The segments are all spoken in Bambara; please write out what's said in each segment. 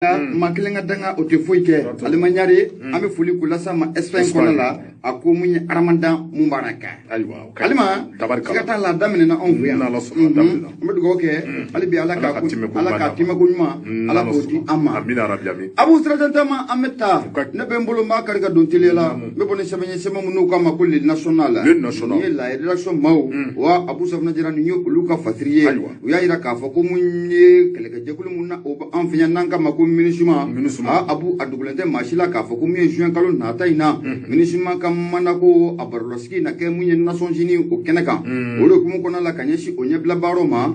Makilenga danga o te foyi kɛ alimanyari an bɛ foli kula sa ma Espagne kɔnɔ la a ko mun ye Ramadan mubaraka alima siga t'a la daminɛna anw fɛ yan an bɛ dugawu kɛ hali bi ala ka timɛ ko ɲuman ala k'o di an ma Abu Sirajantama an bɛ taa ne bɛ n bolo maa kari ka don teliya la n bɛ bɔ ni sɛbɛn sɛbɛn minnu k'a ma ko le national la ni ye la rédaction maaw wa Abu Safinɛ Jara ni ye olu ka fasiri ye u y'a jira k'a fɔ ko mun ye kɛlɛkɛjɛkulu mun na o an fɛ yan n'an k'a ma ko minisuma Abu a dugulen tɛ maa si la k'a fɔ ko mun ye juin kalo nata in na minisuma ka mana ko a barolɔsigi na kɛ mun ye Nations Unies o kɛnɛ kan o de hukumu kɔnɔna la ka ɲɛsin o ɲɛbila baaraw ma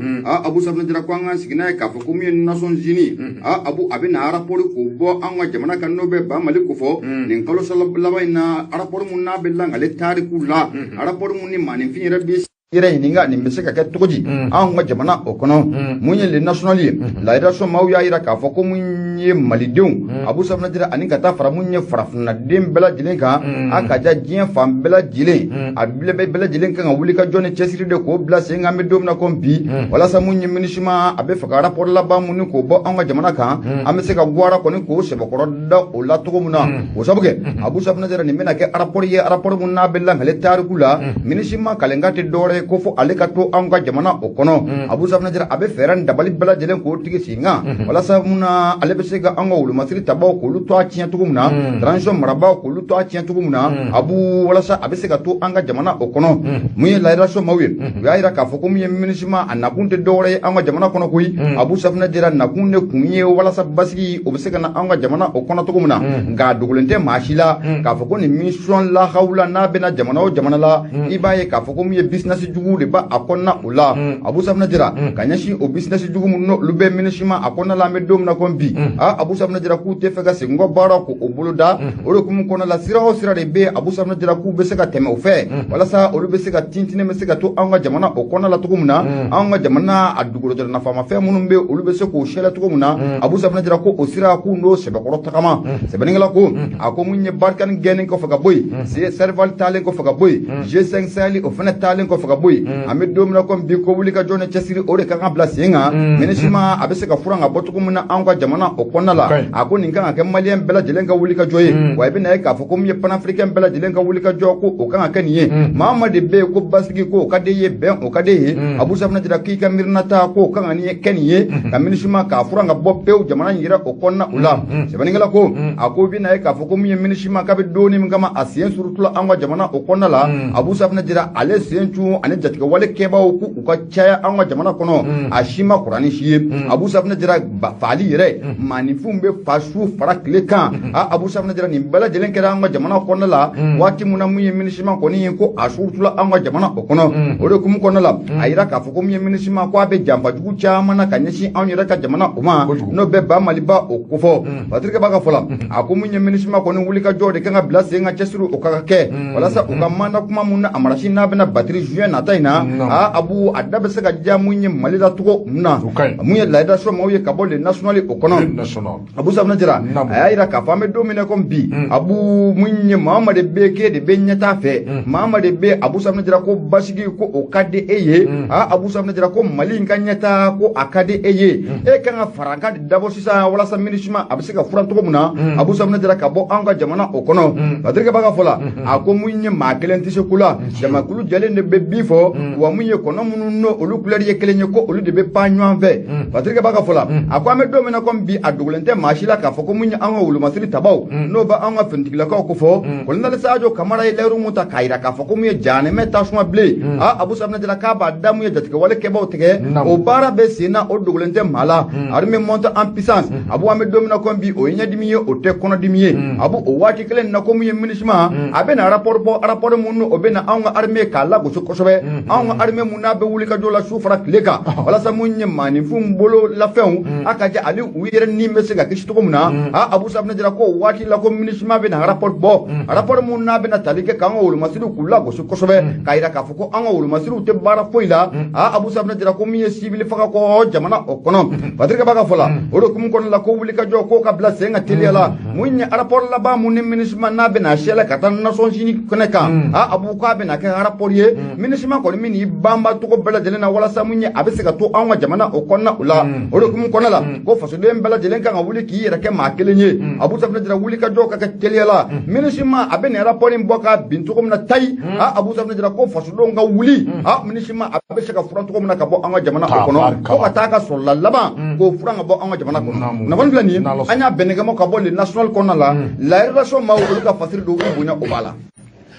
Abu Safinɛ Jara ko an ka sigi n'a ye k'a fɔ ko mun ye Nations Unies Abu a bɛ na rapport k'o bɔ an ka jamana kan n'o bɛ ba Mali ko fɔ nin kalo laban in na rapport mun n'a bɛ langale tariku la rapport mun ni maaninfin yɛrɛ bɛ yɛrɛ ɲininka nin bɛ se ka kɛ cogo di an ka jamana o kɔnɔ mun ye le national ye la rédaction maaw y'a jira k'a fɔ ko mun ye malidenw Abu Safinɛ Jara ani ka taa fara mun ye farafinnaden bɛɛ lajɛlen kan a ka ja diɲɛ fan bɛɛ lajɛlen a bɛɛ lajɛlen kan ka wuli ka jɔ ni cɛsiri de k'o bila sen kan an bɛ don min na ko bi walasa mun ye minisuma a bɛ fɛ ka rapport laban mun ni k'o bɔ an ka jamana kan an bɛ se ka guwara kɔni k'o sɛbɛkɔrɔ da o la cogo min na o sabu kɛ Abu Safinɛ Jara nin bɛna kɛ rapport ye rapport mun n'a bɛ langale tariku la minisuma kalenkan tɛ dɔwɛrɛ ye ko fɔ ale ka to an ka jamana o kɔnɔ Abu Safinɛ Jara a bɛ fɛɛrɛ dabali bɛɛ lajɛlen k'o tigi sen kan walasa mun na ale bɛ se ka an ka wolomasiri tabaw k'olu to a tiɲɛ cogo min na transition marabaaw k'olu to a tiɲɛ cogo min na Abu walasa a bɛ se ka to an ka jamana o kɔnɔ mun ye la rédaction maaw ye u y'a jira k'a fɔ ko mun ye minisuma a nakun tɛ dɔwɛrɛ ye an ka jamana kɔnɔ koyi Abu Safinɛ Jara nakun de kun ye walasa basigi o bɛ se ka na an ka jamana o kɔnɔ cogo min na nka dogolen tɛ maa si la k'a fɔ ko nin mission lahawula n'a bɛna jamana o jamana la i b'a ye k'a fɔ ko mun ye business jugu de ba a kɔnɔna o la Abu Safinɛ Jara ka ɲɛsin o business jugu minnu n'olu bɛ minisuma a kɔnɔna la an bɛ don min na ko bi Abu Safinɛ Jara k'u tɛ fɛ ka segin kɔ baara k'o bolo da o de hukumu kɔnɔna la sira o sira de bɛ Abu Safinɛ Jara k'u bɛ se ka tɛmɛ o fɛ walasa olu bɛ se ka tintinin bɛ se ka to an ka jamana o kɔnɔna la cogo min na an ka jamana a dugukolo nafamafɛn minnu bɛ olu bɛ se k'o sɛlɛ cogo min na Abu Safinɛ Jara ko o sira k'u n'o sɛbɛkɔrɔ tagama sɛbɛnnikɛla ko a ko mun ye Barikani gɛnnin kɔfɛ ka bɔ yen Serval taalen kɔfɛ ka bɔ yen G5 Sahel o fana taalen kɔfɛ ka bɔ yen an bɛ don min na ko bi ko wuli ka jɔ ni cɛsiri o de kan ka bila sen kan minisuma a bɛ se ka furan ka bɔ cogo min na an ka jamana o kɔnɔna la a ko nin kan ka kɛ maliyɛn bɛɛ lajɛlen ka wuli ka jɔ ye wa i bɛna ye k'a fɔ ko min ye panafricain bɛɛ lajɛlen ka wuli ka jɔ ko o kan ka kɛ nin ye maa o maa de bɛ yen ko basigi ko o ka d'e ye bɛn o ka d'e ye Abu Safinɛ Jara k'i ka miirinata ko o kan ka kɛ nin ye ka minisuma k'a furan ka bɔ pewu jamana in yɛrɛ o kɔnɔna o la sɛbɛnnikɛla ko a ko i bɛna ye k'a fɔ ko min ye minisuma k'a bɛ donni min kama a sen surutula an ka jamana o kɔnɔna la Abu Safinɛ Jara ale sen cun ani jatigɛwale kɛbaaw ko u ka caya an ka jamana kɔnɔ a si ma kɔrɔ ni si ye Abu Safinɛ Jara faali yɛrɛ maaninfinw bɛ fa su fara tile kan Abu Safinɛ Jara nin bɛɛ lajɛlen kɛra an ka jamana kɔnɔna la waati min na mun ye minisuma kɔni ye ko a surutula an ka jamana o kɔnɔ o de hukumu kɔnɔna la a jira k'a fɔ ko mun ye minisuma ko a bɛ janfajugu caman na ka ɲɛsin anw yɛrɛ ka jamana o ma n'o bɛ ba Maliba o kofɔ Patirikɛ b'a ka fɔ la a ko mun ye minisuma kɔni wuli ka jɔ de kan ka bila sen ka cɛsiri o ka kɛ walasa u ka manda kuma mun na a marasi n'a bɛna batiri juin nata in na Abu a da bɛ se ka diya mun ye Mali la cogo mun na mun ye la rédaction maaw ye ka bɔ le national o kɔnɔ Abu Safinɛ Jara a y'a jira k'a fɔ an bɛ don min na ko bi Abu mun ye maa o maa de bɛ k'e de bɛ ɲɛtaa fɛ maa o maa de bɛ Abu Safinɛ Jara ko basigi ko o ka di e ye Abu Safinɛ Jara ko Mali in ka ɲɛtaa ko a ka di e ye e kan ka fara kan de dabɔ sisan walasa minisuma a bɛ se ka furan cogo min na Abu Safinɛ Jara ka bɔ an ka jamana o kɔnɔ Patirikɛ b'a ka fɔ la a ko mun ye maa kelen tɛ se ko la jamakulu jɛlen de bɛ bin fɔ wa mun ye kɔnɔ minnu n'o olu couleur ye kelen ye ko olu de bɛ pan ɲɔgɔn fɛ Patirikɛ b'a ka fɔ la a ko an bɛ don min na ko bi a dogolen tɛ maa si la k'a fɔ ko mun ye an ka wolomasiri tabaw n'o bɛ an ka finitigilakaw ko fɔ Colonel Sadio Kamara ye layiru mun ta k'a jira k'a fɔ ko mun ye janɛmɛ tasuma bilen Abu Safinɛ Jara k'a b'a da mun ye jatigɛwale kɛbaaw tigɛ o baara bɛ sen na o dogolen tɛ maa la armée monte en puissance Abu an bɛ don min na ko bi o ye ɲɛdimi ye o tɛ kɔnɔdimi ye Abu o waati kelen na ko mun ye minisuma a bɛ na rapport bɔ rapport mun o bɛ na anw ka armée k'a lagosi kosɛbɛ anw ka armée mun n'a bɛ wuli ka jɔ la su fara tile kan walasa mun ye maaninfinw bolo lafɛnw a ka jɛ ale u yɛrɛ ni bɛ se ka kisi cogo min na Abu Safinɛ Jara ko waati la ko minisuma bɛ na rapport bɔ rapport mun n'a bɛ na tali kɛ k'an ka wolomasiriw k'u lagosi kosɛbɛ k'a jira k'a fɔ ko an ka wolomasiriw tɛ baara foyi la Abu Safinɛ Jara ko min ye civil faga kɔ jamana o kɔnɔ Patirikɛ b'a ka fɔ la o de hukumu kɔnɔna la ko wuli ka jɔ k'o ka bila sen ka teliya la mun ye rapport laban mun ni minisuma n'a bɛ na sɛlɛ ka taa Nations Unies kɛnɛ kan Abu k'a bɛ na kɛ rapport ye minisuma ministre ko min bamba to ko bela jelena wala samunye abe se ka to anwa jamana o konna ula o do kum konna la ko faso de bela jelen kan wuli ki yere ke ma kelenye abu safna jira wuli ka do ka keliyala ministre abe ne rapport mboka bintu ko na tay abu safna jira ko faso do nga wuli ministre abe se ka furan to ko na ka bo anwa jamana o kono ko ka ta ka so lallaba ko furan bo anwa jamana ko na ban blani anya benega mo ka bo le national konna la relation ma o ka fasir do bunya o bala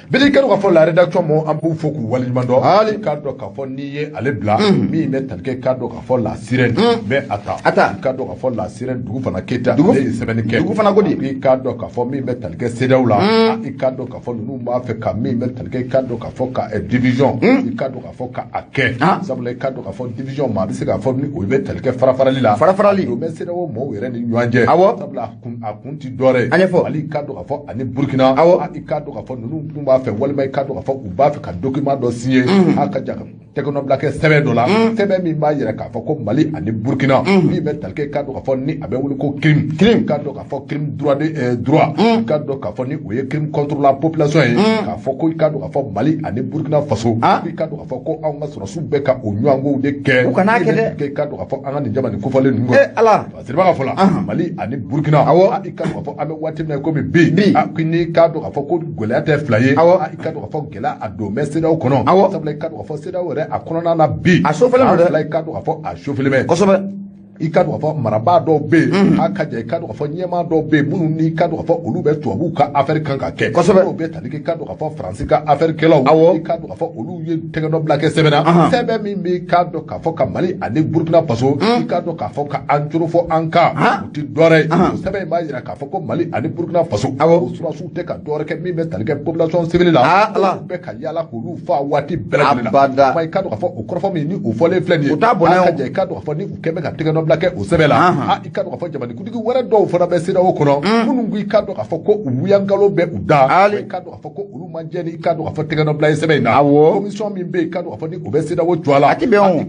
bidi kadu ka fɔ la rédaction mo an b'u fɔ k'u waleɲuman dɔn hali ka dɔ ka fɔ n'i ye ale bila min bɛ tali kɛ ka dɔ ka fɔ la sirène mais ata ka dɔ ka fɔ la sirène dugu fana Keita ale ye sɛbɛnni kɛ dugu fana ko di i ka dɔ ka fɔ min bɛ tali kɛ CEDEAO la i ka dɔ ka fɔ ninnu b'a fɛ ka min bɛ tali kɛ i ka dɔ ka fɔ ka division i ka dɔ ka fɔ ka a kɛ sabula i ka dɔ ka fɔ division ma a bɛ se k'a fɔ ni o bɛ tali kɛ farafarali la farafarali o bɛ CEDEAO mɔɔw yɛrɛ ni ɲɔgɔn cɛ sabula a kun ti dɔwɛrɛ an ɲɛfɔ hali i ka dɔ ka fɔ ani Burkina i ka dɔ ka fɔ ninnu tun b'a fɛ walima i ka dɔ ka fɔ u b'a fɛ ka document dɔ signé a ka ja tɛgɛnɔbila kɛ sɛbɛn dɔ la sɛbɛn min b'a yɛrɛ k'a fɔ ko Mali ani Burkina min bɛ tali kɛ i ka dɔn k'a fɔ ni a bɛ wele ko crime i ka dɔn k'a fɔ crime droit i ka dɔn k'a fɔ ni o ye crime contre la population ye k'a fɔ ko i ka dɔn k'a fɔ Mali ani Burkina Faso i ka dɔn k'a fɔ ko anw ka sɔrɔsiw bɛ ka o ɲɔgɔnkow de kɛ u kana kɛ dɛ i ka dɔn k'a fɔ an ka nin jama nin kofɔlen ninnu ala Seriba ka fɔ la Mali ani Burkina i ka dɔn k'a fɔ an bɛ waati min na komi bi n'i ka dɔn k'a fɔ ko gɛlɛya tɛ fila ye i ka dɔn k'a fɔ gɛlɛya a don mɛ CEDEAO kɔnɔ sabula i ka dɔn k'a fɔ CEDEAO yɛrɛ a kɔnɔna na bi a sofɛlen don dɛ i ka dɔn k'a fɔ a sofɛlen bɛ kosɛbɛ i ka dɔn k'a fɔ marabaa dɔw bɛ yen a ka jan i ka dɔn k'a fɔ ɲɛmaa dɔw bɛ yen minnu n'i ka dɔn k'a fɔ olu bɛ tubabuw ka affaire kan ka kɛ kosɛbɛ dɔw bɛ tali kɛ i ka dɔn k'a fɔ Faransi ka affaire kɛlaw i ka dɔn k'a fɔ olu ye tɛgɛnɔbila kɛ sɛbɛn na sɛbɛn min bɛ ka dɔn k'a fɔ ka Mali ani Burkina Faso i ka dɔn k'a fɔ ka an coro fɔ an kan o tɛ dɔwɛrɛ ye o sɛbɛn in b'a jira k'a fɔ ko Mali ani Burkina Faso o surasiw tɛ ka dɔwɛrɛ kɛ min bɛ tali kɛ population civile la olu bɛ ka yaala k'olu fa waati bɛɛ lajɛlen na i ka dɔn k'a fɔ o kɔrɔfɔ min ni o fɔlen filɛ nin ye a ka jan i ka dɔn k'a fɔ ni u kɛ bɛ ka tɛgɛnɔbila kɛ o sɛbɛn la i ka dɔn k'a fɔ jamanikuntigi wɛrɛ dɔw fana bɛ CEDEAO kɔnɔ minnu ko i ka dɔn k'a fɔ ko u wuyangalo bɛ u da i ka dɔn k'a fɔ ko olu man jɛ ni i ka dɔn k'a fɔ tɛgɛnɔbila ye sɛbɛn in na commission min bɛ yen i ka dɔn k'a fɔ ni o bɛ CEDEAO jɔ a la i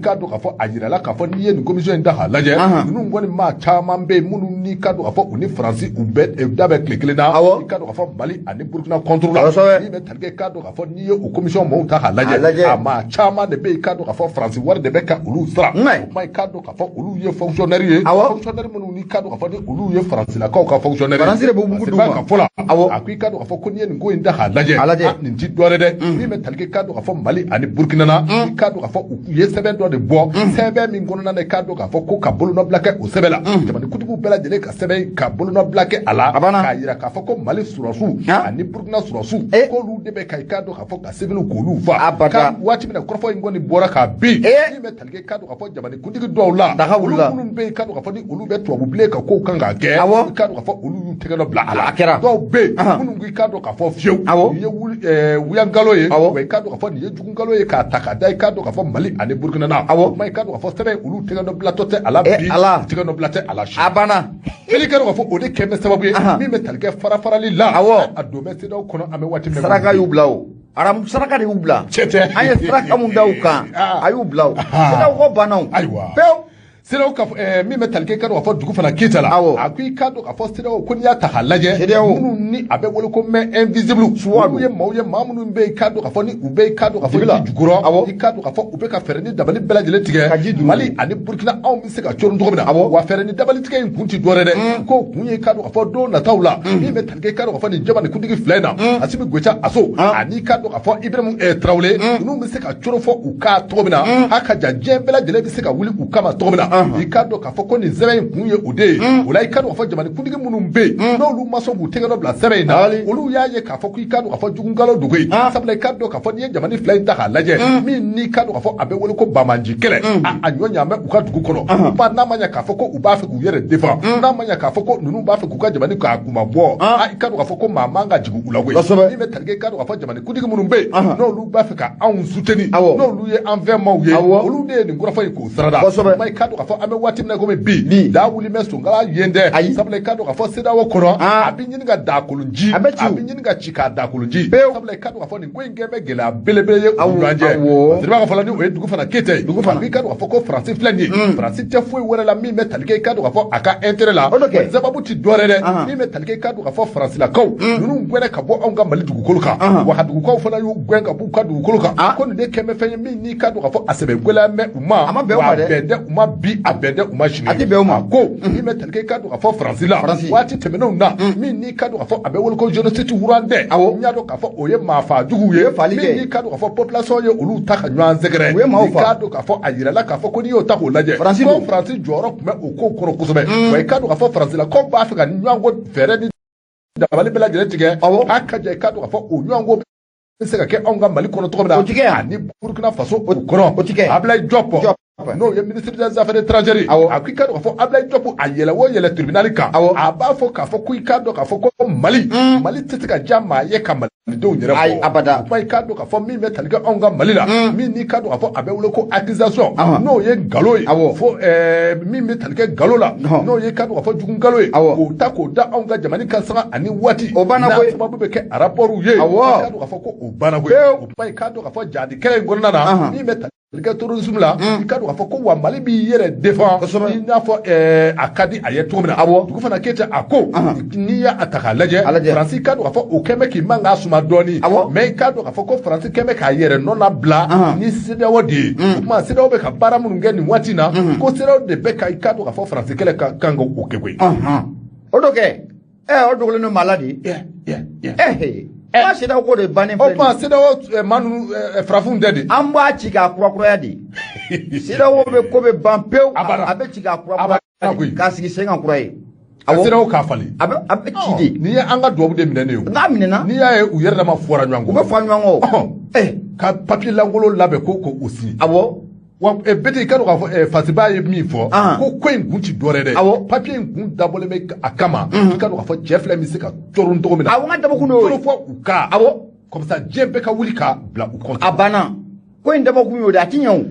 ka dɔn k'a fɔ a yirala k'a fɔ n'i ye nin commission in ta k'a lajɛ ninnu kɔni maa caman bɛ yen minnu n'i ka dɔn k'a fɔ u ni Faransi u bɛ da bɛ tile kelen na i ka dɔn k'a fɔ Mali ani Burkina contre la n'i bɛ tali kɛ i ka dɔn k'a fɔ n'i ye o commission mɔɔw ta k'a lajɛ a maa caman de bɛ yen i ka dɔn k'a fɔ Faransi wari de bɛ ka olu sara o ma i ka dɔn k'a fɔ olu ye fonctionnaire ye fonctionnaire minnu n'i ka dɔn k'a fɔ ni olu ye Faransilakaw ka fonctionnaire Faransi de b'u bugu d'u ma ka fɔ la a ko i ka dɔn k'a fɔ ko n'i ye nin ko in ta k'a lajɛ nin ti dɔwɛrɛ dɛ min bɛ tali kɛ i ka dɔn k'a fɔ Mali ani Burkina na i ka dɔn k'a fɔ u ye sɛbɛn dɔ de bɔ sɛbɛn min kɔnɔna na i ka dɔn k'a fɔ ko ka bolonɔbila kɛ o sɛbɛn la jamanikuntigi bɛɛ lajɛlen ka sɛbɛn ka bolonɔbila kɛ a la k'a jira k'a fɔ ko Mali surasiw ani Burkina surasiw k'olu de bɛ ka i ka dɔn k'a fɔ ka civil k'olu fa waati min na kɔrɔfɔ in kɔni bɔra k'a bin min bɛ tali kɛ i ka dɔn k'a fɔ jamanikuntigi dɔw la olu minnu bɛ yen i ka dɔn k'a fɔ ni olu bɛ tubabu bilen ka kow kan k'a kɛ i ka dɔn k'a fɔ olu y'u tɛgɛ dɔ bila a la dɔw bɛ yen minnu ko i ka dɔn k'a fɔ fiyewu nin ye wuyangalo ye wa i ka dɔn k'a fɔ nin ye jugungalo ye k'a ta k'a da i ka dɔn k'a fɔ Mali ani Burkina na i ka dɔn k'a fɔ sɛbɛn olu tɛgɛ dɔ bilatɔ tɛ a la bi tɛgɛ dɔ bila tɛ a la si a banna fɛnɛ ka dɔn k'a fɔ o de kɛ bɛ sababu ye min bɛ tali kɛ farafarali la a don bɛ CEDEAO kɔnɔ an bɛ waati min na saraka y'u bila o arabu saraka de y'u bila an ye saraka mun da u kan a y'u bila o CEDEAO ko banna o pewu CEDEAO ka min bɛ tali kɛ i ka dɔn k'a fɔ dugu fana Keita la a ko i ka dɔn k'a fɔ CEDEAO ko n'i y'a ta k'a lajɛ minnu ni a bɛ wele ko main invisible olu ye maaw ye maa minnu bɛ yen i ka dɔn k'a fɔ ni u bɛ i ka dɔn k'a fɔ ji jukɔrɔ i ka dɔn k'a fɔ u bɛ ka fɛɛrɛ ni dabali bɛɛ lajɛlen tigɛ Mali ani Burkina anw bɛ se ka coron cogo min na wa fɛɛrɛ ni dabali tigɛ in kun ti dɔwɛrɛ dɛ k'o kun ye i ka dɔn k'a fɔ don nataw la min bɛ tali kɛ i ka dɔn k'a fɔ nin jamanikuntigi fila in na Asimi Goita Asso ani i ka dɔn k'a fɔ Ibrahim Traoré ninnu bɛ se ka coron fɔ u ka cogo min na a ka jan diɲɛ bɛɛ lajɛlen bɛ se ka wuli u kama cogo min na i ka dɔn k'a fɔ ko nin sɛbɛn in kun ye o de ye o la i ka dɔn k'a fɔ jamanikuntigi minnu bɛ yen n'olu ma sɔn k'u tɛgɛ dɔ bila sɛbɛn in na olu y'a ye k'a fɔ ko i ka dɔn k'a fɔ jugungalo dogo ye sabula i ka dɔn k'a fɔ n'i ye jamani fila in ta k'a lajɛ min n'i ka dɔn k'a fɔ a bɛ wele ko Bamaji kɛlɛ a ɲɔ ɲaamɛ u ka dugu kɔnɔ ba n'a ma ɲɛ k'a fɔ ko u b'a fɛ k'u yɛrɛ défend n'a ma ɲɛ k'a fɔ ko ninnu b'a fɛ k'u ka jamani k'a kuma bɔ i ka dɔn k'a fɔ ko maa man ka jigin u la koyi min bɛ tali kɛ i ka dɔn k'a fɔ jamanikuntigi minnu bɛ yen n'olu b'a fɛ ka anw soutenir n'olu ye an fɛnmaw ye olu de ye nin kɔrɔfɔ in k'o sarada i ka dɔn k'a fɔ an bɛ waati min na komi bi da wuli mɛ Sonkala yen dɛ sabula i ka dɔn ka fɔ CEDEAO kɔnɔ a bɛ ɲini ka daakolonji a bɛ ɲini ka ci k'a daakolonji sabula i ka dɔn ka fɔ nin ko in kɛ bɛ gɛlɛya belebele ye u ɲɔgɔn cɛ Seriba ka fɔ la ni o ye dugu fana Keyita ye dugu fana i ka dɔn ka fɔ ko Faransi filɛ nin ye Faransi tɛ foyi wɛrɛ la min bɛ tali kɛ i ka dɔn ka fɔ a ka intérêt la sababu ti dɔwɛrɛ dɛ min bɛ tali kɛ i ka dɔn ka fɔ Faransilakaw ninnu gɛnɛ ka bɔ anw ka Mali dugukolo kan wa dugukaw fana y'u gɛn ka b'u ka dugukolo kan ko nin de kɛmɛ fɛn ye min n'i ka dɔn ka fɔ a sɛbɛn gwɛlɛya mɛ u ma wa a bɛn dɛ u ma bi a bɛn dɛ u ma sini a tɛ bɛn u ma ko min bɛ tali kɛ i ka dɔn ka fɔ Faransi la waati tɛmɛnenw na min n'i ka dɔn ka fɔ a bɛ wele ko génocide Rwandais n y'a dɔn ka fɔ o ye maafa jugu ye min n'i ka dɔn ka fɔ population ye olu ta ka ɲɔgɔn sɛgɛrɛ n'i ka dɔn ka fɔ a yirala k'a fɔ ko n'i y'o ta k'o lajɛ ko Faransi jɔyɔrɔ tun bɛ o ko kɔrɔ kosɛbɛ wa i ka dɔn ka fɔ Faransilakaw b'a fɛ ka ɲɔgɔn ko fɛɛrɛ ni dabali bɛɛ lajɛlen tigɛ a ka jan i ka dɔn ka fɔ o ɲɔgɔn ko bɛ se ka kɛ anw ka Mali kɔnɔ cogo min na o tigɛ ani Burkina Faso o kɔnɔ o tigɛ Ablaye Diop n'o ye ministre des affaires étrangères a ko i ka dɔn ka fɔ Ablaye Diop a yɛlɛ o yɛlɛ tribunal kan a b'a fɔ k'a fɔ ko i ka dɔn k'a fɔ ko Mali tɛ se ka diya maa ye ka Malidenw yɛrɛ fɔ abada kuma i ka dɔn k'a fɔ min bɛ tali kɛ anw ka Mali la min n'i ka dɔn k'a fɔ a bɛ wele ko accusation n'o ye nkalon ye fo min bɛ tali kɛ nkalon la n'o ye i ka dɔn k'a fɔ jugu nkalon ye k'o ta k'o da anw ka jamana kan sanga ani waati o banna koyi sababu bɛ kɛ rapport ye i ka dɔn k'a fɔ ko o banna koyi o kuma i ka dɔn k'a fɔ jadi kɛlɛ in kɔnɔna na min bɛ i ka terrorisme la i ka dɔn k'a fɔ ko wa Mali b'i yɛrɛ défend i n'a fɔ a ka di a ye cogo min na dugu fana Keyita a ko n'i y'a ta k'a lajɛ Faransi ka dɔn k'a fɔ o kɛn bɛ k'i man k'a suma dɔɔni mais i ka dɔn k'a fɔ ko Faransi kɛn bɛ k'a yɛrɛ nɔ labila ni CEDEAO de ye o tuma CEDEAO bɛ ka baara minnu kɛ nin waati in na ko CEDEAO de bɛ ka i ka dɔn k'a fɔ Faransi kɛlɛ kan ka o kɛ koyi o dɔ kɛ o dogolen don maa la de ma CEDEAO ko de bannen filɛ o tuma CEDEAO maa ninnu farafinw tɛ de an b'a ci k'a kurakuraya de CEDEAO bɛ ko bɛ ban pewu a bɛ ci k'a kurakuraya k'a sigi sen kan kura ye CEDEAO k'a fali a bɛ ci de n'i ye an ka duwawu de minɛ ne ye n'a minɛna n'i y'a ye u yɛrɛ dama fɔra ɲɔgɔn kɔ u bɛ fɔ ɲɔgɔn kɔ ka papier lankolon labɛn ko o si wa bete i ka dɔn k'a fɔ Fasiba ye min fɔ ko in kun ti dɔwɛrɛ dɛ papier in kun dabɔlen bɛ a kama i ka dɔn k'a fɔ cɛ fila bɛ se ka tɔrɔ cogo min na n ka dabɔkun y'o ye fɔ u ka comme ça diɲɛ bɛɛ ka wuli ka bila u kɔnɔ a banna ko in dabɔkun y'o de a ti ɲɛ o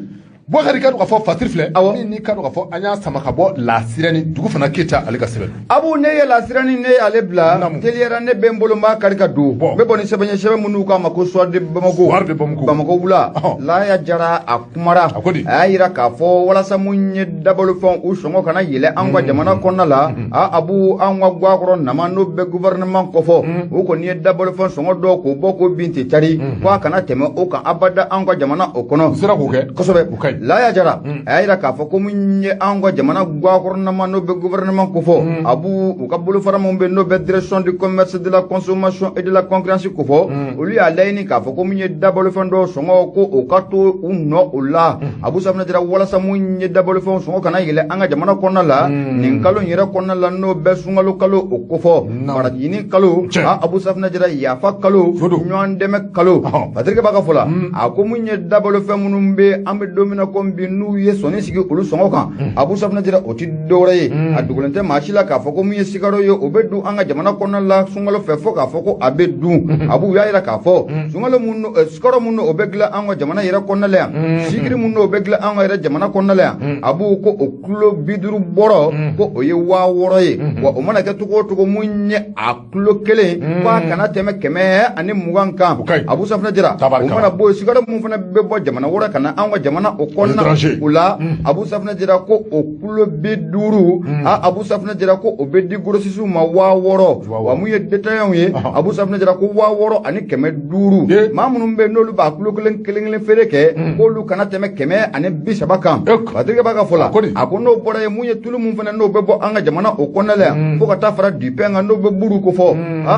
Boubacar i ka dɔn k'a fɔ Fasiri filɛ min n'i ka dɔn k'a fɔ an y'a sama ka bɔ Lasirani dugu fana Keyita ale ka sɛbɛn Abu ne ye Lasirani ne y'ale bila teliyara ne bɛ n bolo n b'a kari ka don n bɛ bɔ ni sɛbɛn minnu k'a ma ko Soir de Bamako wula Laya Jara a kumara a y'a yira k'a fɔ walasa mun ye dabalifɛnw u sɔngɔ kana yɛlɛ an ka jamana kɔnɔna la Abu an ka guakɔrɔ nama n'o bɛ gouvernement kɔfɔ o kɔni ye dabalifɛn sɔngɔ dɔw k'o bɔ ko bin tɛ cari ko a kana tɛmɛ o kan abada an ka jamana o kɔnɔ u sera k'o kɛ kosɛbɛ Laya Jara a y'a yira k'a fɔ ko mun ye an ka jamana guakɔrɔnama n'o bɛ gouvernement ko fɔ Abu u ka bolofara min bɛ n'o bɛ direction du commerce de la consommation et de la concurrence ko fɔ olu y'a laɲini k'a fɔ ko mun ye dabalifɛn dɔw sɔngɔ ko o ka to u nɔ o la Abu Safinɛ Jara walasa mun ye dabalifɛn sɔngɔ kana yɛlɛ an ka jamana kɔnɔna la nin kalo in yɛrɛ kɔnɔna la n'o bɛ sunkalo kalo o ko fɔ farajini kalo Abu Safinɛ Jara yafa kalo ɲɔgɔn dɛmɛ kalo Patirike b'a ka fɔ la a ko mun ye dabalifɛn minnu bɛ an bɛ don min na ko bi n'u ye sɔnni sigi olu sɔngɔ kan Abu Safinɛ Jara o ti dɔwɛrɛ ye a dogolen tɛ maa si la k'a fɔ ko mun ye sigaro ye o bɛ dun an ka jamana kɔnɔna la sunkalo fɛ fo k'a fɔ ko a bɛ dun Abu y'a yira k'a fɔ sunkalo mun sigaro mun o bɛ dilan an ka jamana yɛrɛ kɔnɔna la yan sikiri mun o bɛ dilan an ka yɛrɛ jamana kɔnɔna la yan Abu ko o kilo 50 bɔrɔ ko o ye 6000 ye wa o mana kɛ cogo o cogo mun ye a kilo 1 ko a kana tɛmɛ 120 kan Abu Safinɛ Jara o mana bɔ sigaro mun fana bɛ bɔ jamana wɛrɛ kana an ka jamana o kɔnɔna o la Abu Safinɛ Jara ko o kilo 50 Abu Safinɛ Jara ko o bɛ di grossistes ma 6000 wa mun ye détaillants ye Abu Safinɛ Jara ko 6000 ani 500 maa minnu bɛ n'olu b'a kilo kelen feere kɛ k'olu kana tɛmɛ 130 kan Patirike b'a ka fɔ la a ko n'o bɔra ye mun ye tulu mun fana n'o bɛ bɔ an ka jamana o kɔnɔna la yan fo ka taa fara dupin kan n'o bɛ buru ko fɔ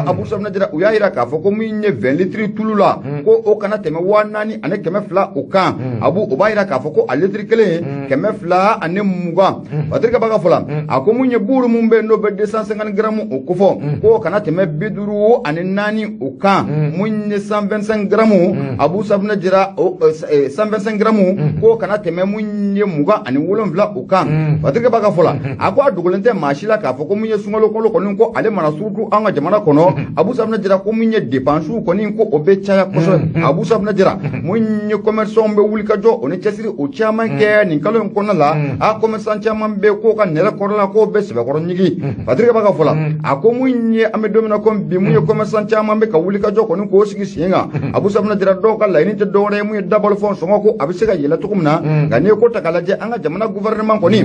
Abu Safinɛ Jara u y'a yira k'a fɔ ko mun ye 20 litres tulu la ko o kana tɛmɛ 4000 ani 200 o kan Abu o b'a yira k'a fɔ ko a litre kelen 200 ani 20 Patirike b'a ka fɔ la a ko mun ye buru mun bɛ n'o bɛ 250 grammes o ko fɔ ko kana tɛmɛ 50 ani 4 o kan mun ye 125 grammes Abu Safinɛ Jara 125 grammes ko kana tɛmɛ mun ye 20 ani 7 o kan Patirike b'a ka fɔ la a ko a dogolen tɛ maa si la k'a fɔ ko mun ye sunkalo kɔnɔ kɔni ko ale mana surutu an ka jamana kɔnɔ Abu Safinɛ Jara ko mun ye dépenses kɔni ko o bɛ caya kosɛbɛ Abu Safinɛ Jara mun ye commerçants bɛ wuli ka jɔ o ni cɛsiri o caman kɛ nin kalo in kɔnɔna la a commerçant caman bɛ ko ka nɛrɛ kɔrɔla ko bɛ sɛbɛkɔrɔ ɲigi Patrick b'a ka fɔ la a ko mun ye an bɛ don min na ko bi mun ye commerçant caman bɛ ka wuli ka jɔ kɔni k'o sigi sen kan Abu Safinɛ Jara dɔw ka laɲini tɛ dɔwɛrɛ ye mun ye dabalifɛnw sɔngɔ ko a bɛ se ka yɛlɛ cogo min na nka n'i ye ko ta k'a lajɛ an ka jamana gouvernement kɔni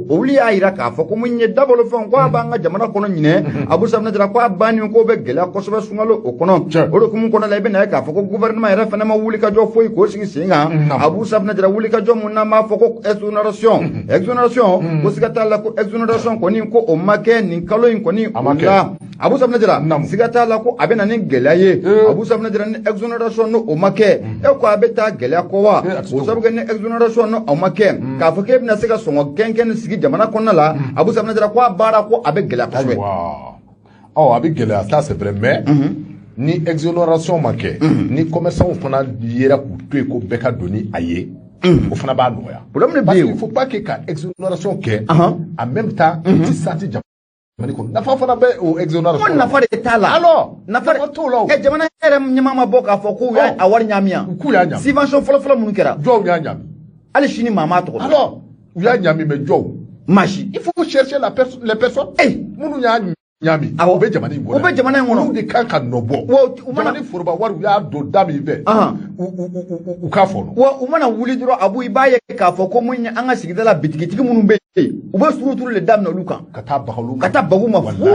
olu y'a yira k'a fɔ ko mun ye dabalifɛnw ko a b'an ka jamana kɔnɔ ɲinɛ Abu Safinɛ Jara ko a bannen ko bɛ gɛlɛya kosɛbɛ sunkalo o kɔnɔ o de kumu kɔnɔ la i bɛ na ye k'a fɔ ko gouvernement yɛrɛ fana ma wuli ka jɔ foyi k'o sigi sen kan Abu Safinɛ Jara wuli ka jɔ mun n'an b'a fɔ ko exonération ko siga t'a la ko exonération kɔni ko o ma kɛ nin kalo in kɔni o la Abu Safinɛ Jara siga t'a la ko a bɛ na ni gɛlɛya ye Abu Safinɛ Jara ni exonération no o ma kɛ e ko a bɛ taa gɛlɛya kɔ wa o sabu kɛ ni exonération no o ma kɛ k'a fɔ k'e bɛna se ka sɔngɔ gɛngɛn sigi jamana kɔnɔna la Abu Safinɛ Jara ko a baara ko a bɛ gɛlɛya kosɛbɛ a bɛ gɛlɛya ça c'est vrai mais ni exonération ma kɛ ni commerçant fana yera k'u to yen ko bɛɛ ka don ni a ye o fana b'a nɔgɔya parce qu'il faut pas que ka exonération kɛ en même temps ti sati jamana kɔnɔ nafa fana bɛ o exonération ko nafa de t'a la alors nafa t'o la jamana yɛrɛ ɲɛmaa ma bɔ k'a fɔ ko a wari ɲaami yan k'u y'a ɲaami subvention fɔlɔfɔlɔ minnu kɛra jɔnw y'a ɲaami hali sini maa m'a tɔgɔ alors u y'a ɲaami mais jɔnw masi il faut chercher les personnes minnu y'a ɲaami o bɛ jamana in kɔnɔ o bɛ jamana in kɔnɔ olu de kan ka nɔ bɔ jamana foroba wari u y'a don da min fɛ u k'a fɔ wa u mana wuli dɔrɔn Abu i b'a ye k'a fɔ ko mun ye an ka sigida la bitigitigi minnu bɛ yen u bɛ suruturu le daminɛ olu kan ka taa baga ma fu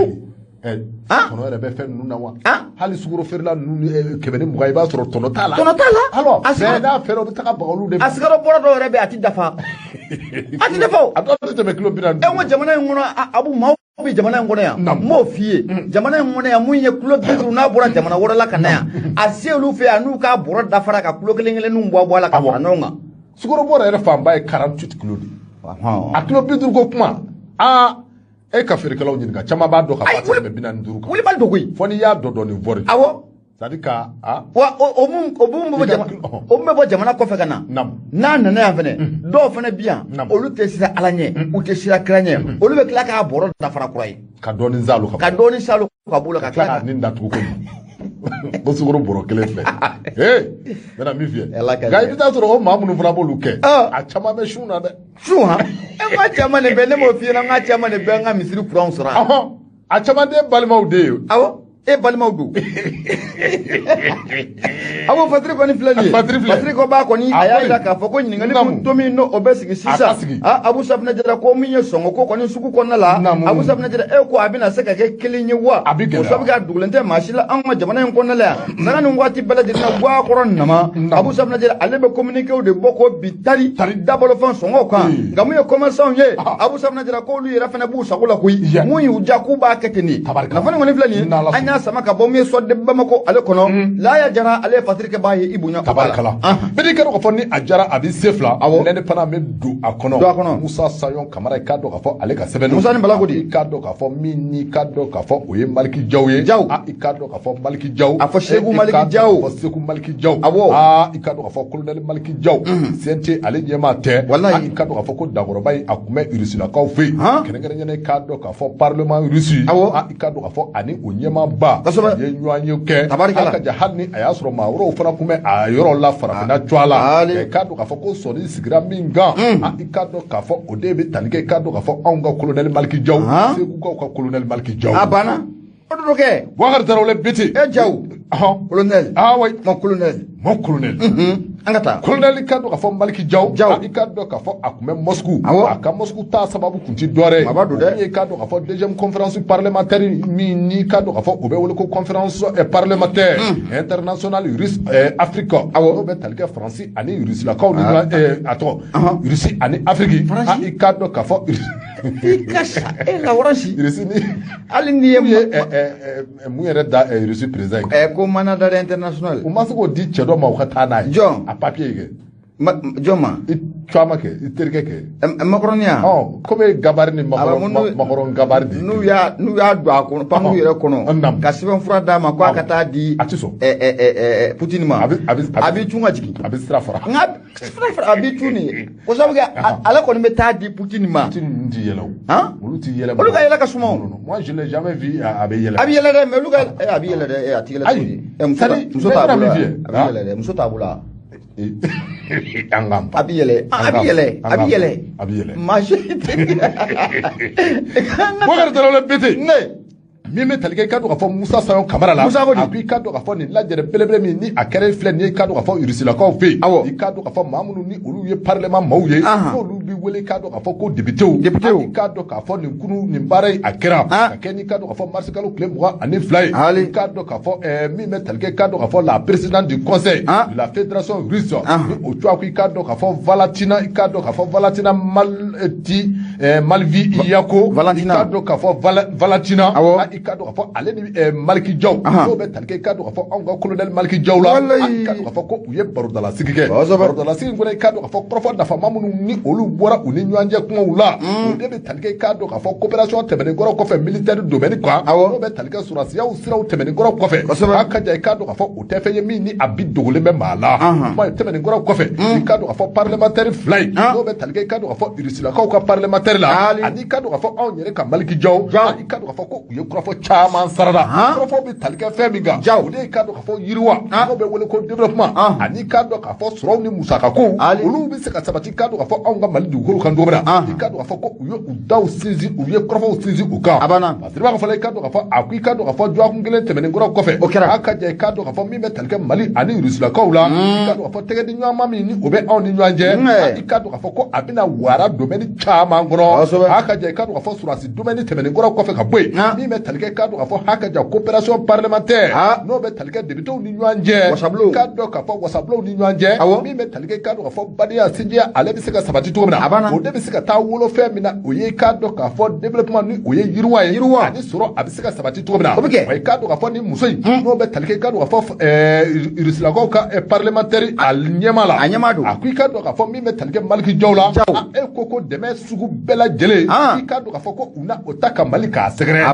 tɔnɔ yɛrɛ bɛ fɛn ninnu na wa hali sukaro feerela ninnu 120 i b'a sɔrɔ tɔnɔ t'a la alors mais n'a fɛrɛ o bɛ taga baga olu de a sigiyɔrɔ bɔra dɔw yɛrɛ bɛ a ti dafa a ti dafa o a dɔw tɛ tɛmɛ kilo 40 ko jamana in kɔnɔ Abu maaw bɛ jamana in kɔnɔ yan n m'o f'i ye jamana in kɔnɔ yan mun ye kilo 50 n'a bɔra jamana wɛrɛ la ka na yan a se olu fɛ yan n'u k'a bɔrɔ dafara ka kilo kelen kelenninw bɔ a la ka fara ɲɔgɔn kan sukaro bɔrɔ yɛrɛ fanba ye 48 kilo de a kilo 50 ko kuma e ka feerekɛlaw ɲininka caman b'a dɔn ka fɔ a tɛmɛ 45 kan wuli bali dogo ye fo n'i y'a dɔ dɔɔni bɔri awɔ c'est à dire ka wa o mun bɛ bɔ jamana kɔfɛ ka na n'a nana yan fɛnɛ dɔw fɛnɛ bi yan olu tɛ sira Ala ɲɛ u tɛ sira kira ɲɛ olu bɛ tila k'a bɔrɔ dafara kura ye ka dɔɔni saalo ka b'o la ka tila ka nin datugu ko ko sukaro bɔrɔ kelen filɛ n bɛna min f'i ye nka i bɛ taa sɔrɔ o maa minnu fana b'olu kɛ a caman bɛ sun na dɛ sun han n ka caman de bɛ ne m'o f'i ɲɛna n ka caman de bɛ n ka misiri kuranw sɔrɔ a caman de ye balimaw de ye awɔ e balimaw don Abu Fatiri kɔni filɛ nin ye Fatiri ko b'a kɔni a y'a jira k'a fɔ ko ɲininkali mun to min n'o bɛ sigi sisan Abu Safinɛ Jara ko min ye sɔngɔ ko kɔni sugu kɔnɔna la Abu Safinɛ Jara e ko a bɛna se ka kɛ kelen ye wa o sabu k'a dogolen tɛ maa si la an ka jamana in kɔnɔna la yan sanga nin waati bɛɛ lajɛlen na Guakɔrɔ nama Abu Safinɛ Jara ale bɛ communiquéw de bɔ ko bi tari dabalofɛn sɔngɔw kan nka mun ye commerçant ye Abu Safinɛ Jara k'olu yɛrɛ fana b'u sago la koyi mun y'u diya k'u b'a kɛ ten de nafa nin kɔni filɛ nin ye an y'a sama ka bɔ mun ye sɔden Bamako ale kɔnɔ Laya Jara ale ye Fatiri kɛ b'a ye i bonya tabarikala bɛɛ kɛra k'a fɔ ni a jara a bɛ se fila ne fana bɛ don a kɔnɔ Musa Sayon Kamara i k'a dɔn k'a fɔ ale ka sɛbɛnni Musa ni Balakodi i k'a dɔn k'a fɔ min ni k'a dɔn k'a fɔ o ye Maliki Jaw ye i k'a dɔn k'a fɔ Maliki Jaw a fɔ Seku Maliki Jaw a fɔ Seku Maliki Jaw i k'a dɔn k'a fɔ colonel Maliki Jaw CNT ale ɲɛmaa tɛ i k'a dɔn k'a fɔ ko Dankɔrɔba in a tun bɛ Rusilakaw fɛ yen kɛrɛnkɛrɛnnen i k'a dɔn k'a fɔ parlement Rusi i k'a dɔn k'a fɔ ani o ɲɛmaaba ye ɲɔgɔn ye kɛ a ka ja hali ni a y'a sɔrɔ maa wɛrɛw fana tun bɛ a yɔrɔ la farafinna cogoya la i k'a dɔn k'a fɔ ko sɔni sigira min kan i k'a dɔn k'a fɔ o de bɛ tali kɛ i k'a dɔn k'a fɔ anw ka colonel Maliki Jaw Segukaw ka colonel Maliki Jaw a banna o de do kɛ Boubacar Traoré biti Jaw colonel oui mon colonel an ka taa colonel i k'a dɔn k'a fɔ Maliki Jaw i k'a dɔn k'a fɔ a tun bɛ Moscou a ka Moscou ta sababu kun ti dɔ wɛrɛ ye i k'a dɔn k'a fɔ deuxième conférence parlementaire min ni k'a dɔn k'a fɔ o bɛ wele ko conférence parlementaire internationale russe Afrique n'o bɛ tali kɛ Faransi ani Rusilakaw ni a tɔgɔ Rusi ani Afrique i k'a dɔn k'a fɔ i ka sa e la waransi Rusi ni hali ni ye mun yɛrɛ da Rusi président ko mandat international u ma se k'o di cɛ dɔ ma u ka taa n'a ye jɔn a papier kɛ jɔn ma i tuama kɛ i terikɛ kɛ Makɔrɔni ya komi Gabari ni Makɔrɔn Gabari de n'u y'a don a kɔnɔ panku yɛrɛ kɔnɔ ka sɛbɛnfura d'a ma k'a ka taa di a ti sɔn Putin ma a bɛ tun ka jigin a bɛ sira fara a bɛ tun nin ko sabu kɛ ale kɔni bɛ taa di Putin ma Putin ninnu ti yɛlɛ o olu ti yɛlɛ olu ka yɛlɛ ka suma moi je l'ai jamais vu a bɛ yɛlɛ dɛ mais olu ka a bɛ yɛlɛ dɛ a ti yɛlɛ muso t'a bolo muso t'a bolo Abiyele. Mime talikɛ ka ka fɔ Musa Sayon Kamara la a ko i ka ka fɔ nin lajɛrɛ belebele min ni a kɛra filɛ ni i ka ka fɔ Rusilakaw fɛ yen i ka ka fɔ maa minnu ni olu ye parlement maaw ye n'olu bi wele ka ka fɔ ko députéw i ka k'a fɔ nin kunu nin baara in a kɛra ka kɛ ni ka ka fɔ marsikalo tile 22 ye i ka ka fɔ min bɛ talikɛ ka ka fɔ la présidente du conseil de la fédération russe ni o cogoya ko i ka ka fɔ Valentina i ka ka fɔ Valentina Malvi Iyako i ka ka fɔ Valentina i ka ka fɔ ale ni Maliki Jaw n'o bɛ talikɛ i ka ka fɔ anw ka colonel Maliki Jaw la i ka ka fɔ ko u ye barodala sigi kɛ barodala sigi kɔnɔ i ka ka fɔ kɔrɔfɔ nafama minnu ni olu bɔra u ni ɲɔgɔn cɛ kumaw la o de bɛ talikɛ i ka ka fɔ coopération tɛmɛnen kɔrɔ kɔfɛ militaire domaine kan n'o bɛ talikɛ sɔrɔsiyaw siraw tɛmɛnen kɔrɔ kɔfɛ a ka ja i ka ka fɔ o tɛ fɛn ye min ni a bi dogolen bɛ maa la kuma tɛmɛnen kɔrɔ kɔfɛ i ka ka fɔ parlementaire fila ye n'o bɛ talikɛ i ka ka fɔ Rusilakaw ka parlementaire la ani i ka ka fɔ anw yɛrɛ ka Maliki Jaw i ka ka fɔ ko u ye kɔrɔfɔ caman sarada kɔrɔfɔ bɛ talikɛ fɛn min kan o de i ka ka fɔ yiriwa n'o bɛ wele ko développement ani i ka ka fɔ sɔrɔw ni musakako olu bɛ se ka sabati i ka ka fɔ anw ka Mali dugukolo kan cogo min na i ka ka fɔ ko u ye u daw sinsin u ye kɔrɔfɔw sinsin u kan parce que i b'a fɔ i ka ka fɔ a ko i ka ka fɔ jɔkun kelen tɛmɛnen kɔrɔ kɔfɛ a ka ja i ka ka fɔ min bɛ talikɛ Mali ani Rusilakaw la i ka ka fɔ tɛgɛdi ɲɔgɔnma min ni o bɛ anw ni ɲɔgɔn cɛ i ka ka fɔ ko a bɛna wara domaine caman kɔnɔ a ka ja i ka ka fɔ surasi domaine tɛmɛnen kɔrɔ kɔfɛ ka bɔ yen min bɛ talikɛ ka ka fɔ ha ka ja coopération parlementaire n'o bɛ talikɛ députéw ni ɲɔgɔn cɛ ka ka fɔ wasabilaw ni ɲɔgɔn cɛ min bɛ talikɛ ka ka fɔ badenya sinjiya ale bɛ se ka sabati cogo min na o de bɛ se ka taa wolo fɛn min na o ye ka k'a fɔ développement ni o ye yiriwa ye ani sɔrɔ a bɛ se ka sabati cogo min na wa i ka k'a fɔ ni muso in n'o bɛ talikɛ ka ka fɔ Rusilakaw ka parlementaire a ɲɛma la a ko i ka k'a fɔ min bɛ talikɛ Maliki Jaw la e ko dɛmɛ sugu bɛɛ lajɛlen i ka k'a fɔ ko u na o ta ka Mali k'a sɛgɛrɛ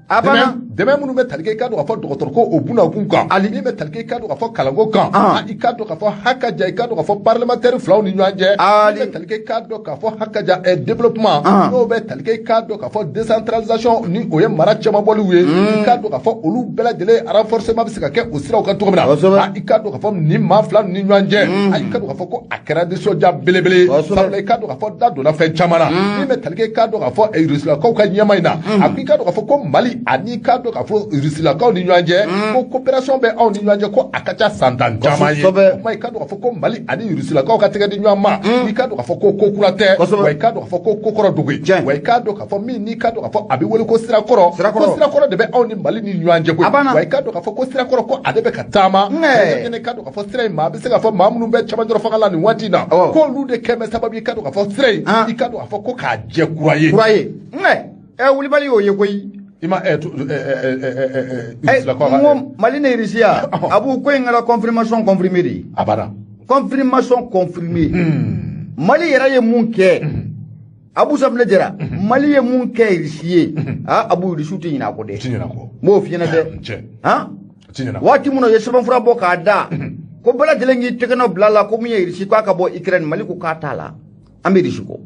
dɛmɛ minnu bɛ talikɛ i ka ka fɔ dɔgɔtɔrɔko o bunakun kan min bɛ talikɛ i ka ka fɔ kalanko kan i ka ka fɔ hakaja i ka ka fɔ parlementaire filaw ni ɲɔgɔn cɛ min bɛ talikɛ i ka ka fɔ hakaja développement n'o bɛ talikɛ i ka ka fɔ décentralisation ni o ye mara caman bɔliw ye i ka ka fɔ olu bɛɛ lajɛlen renforcement bɛ se ka kɛ o siraw kan cogo min na i ka ka fɔ nin maa fila ni ɲɔgɔn cɛ i ka ka fɔ ko a kɛra nisɔndiya belebele sabula i ka ka fɔ da donna fɛn caman na min bɛ talikɛ i ka ka fɔ Rusilakaw ka ɲɛma in na a ko i ka ka fɔ ko Mali ani ka ka fɔ Rusilakaw ni ɲɔgɔn cɛ ko coopération bɛ aw ni ɲɔgɔn cɛ ko a ka ca san 10 caman ye o kuma i ka ka fɔ ko Mali ani Rusilakaw ka tɛgɛ di ɲɔgɔn ma i ka ka fɔ ko kura tɛ wa i ka ka fɔ ko kɔrɔ dogo wa i ka ka fɔ min n'i ka ka fɔ a bɛ wele ko sirakɔrɔ de bɛ aw ni Mali ni ɲɔgɔn cɛ koyi wa i ka ka fɔ ko sirakɔrɔ ko a de bɛ ka taama i ka ka fɔ sira in ma a bɛ se ka fɔ maa minnu bɛ cɛmancɛ fanga la nin waati in na ko olu de kɛ bɛ sababu i ka ka fɔ sira in i ka ka fɔ ko k'a jɛ kura ye wulibali y'o ye koyi ima Mali ni Rusiya abu ko in kɛra confirmation confirmée de abada confirmation confirmée Mali yɛrɛ ye mun kɛ Abu Sablé Jara Mali ye mun kɛ Rusi ye Abu Rusiw tɛ ɲinɛ a kɔ dɛ m'o f'i ɲɛna dɛ waati min na u ye sɛbɛnfura bɔ k'a da ko bɛɛ lajɛlen k'i tɛgɛ nɔ bila a la ko min ye Rusi k'a ka bɔ Ukraine Mali ko k'a t'a la an bɛ Rusi kɔ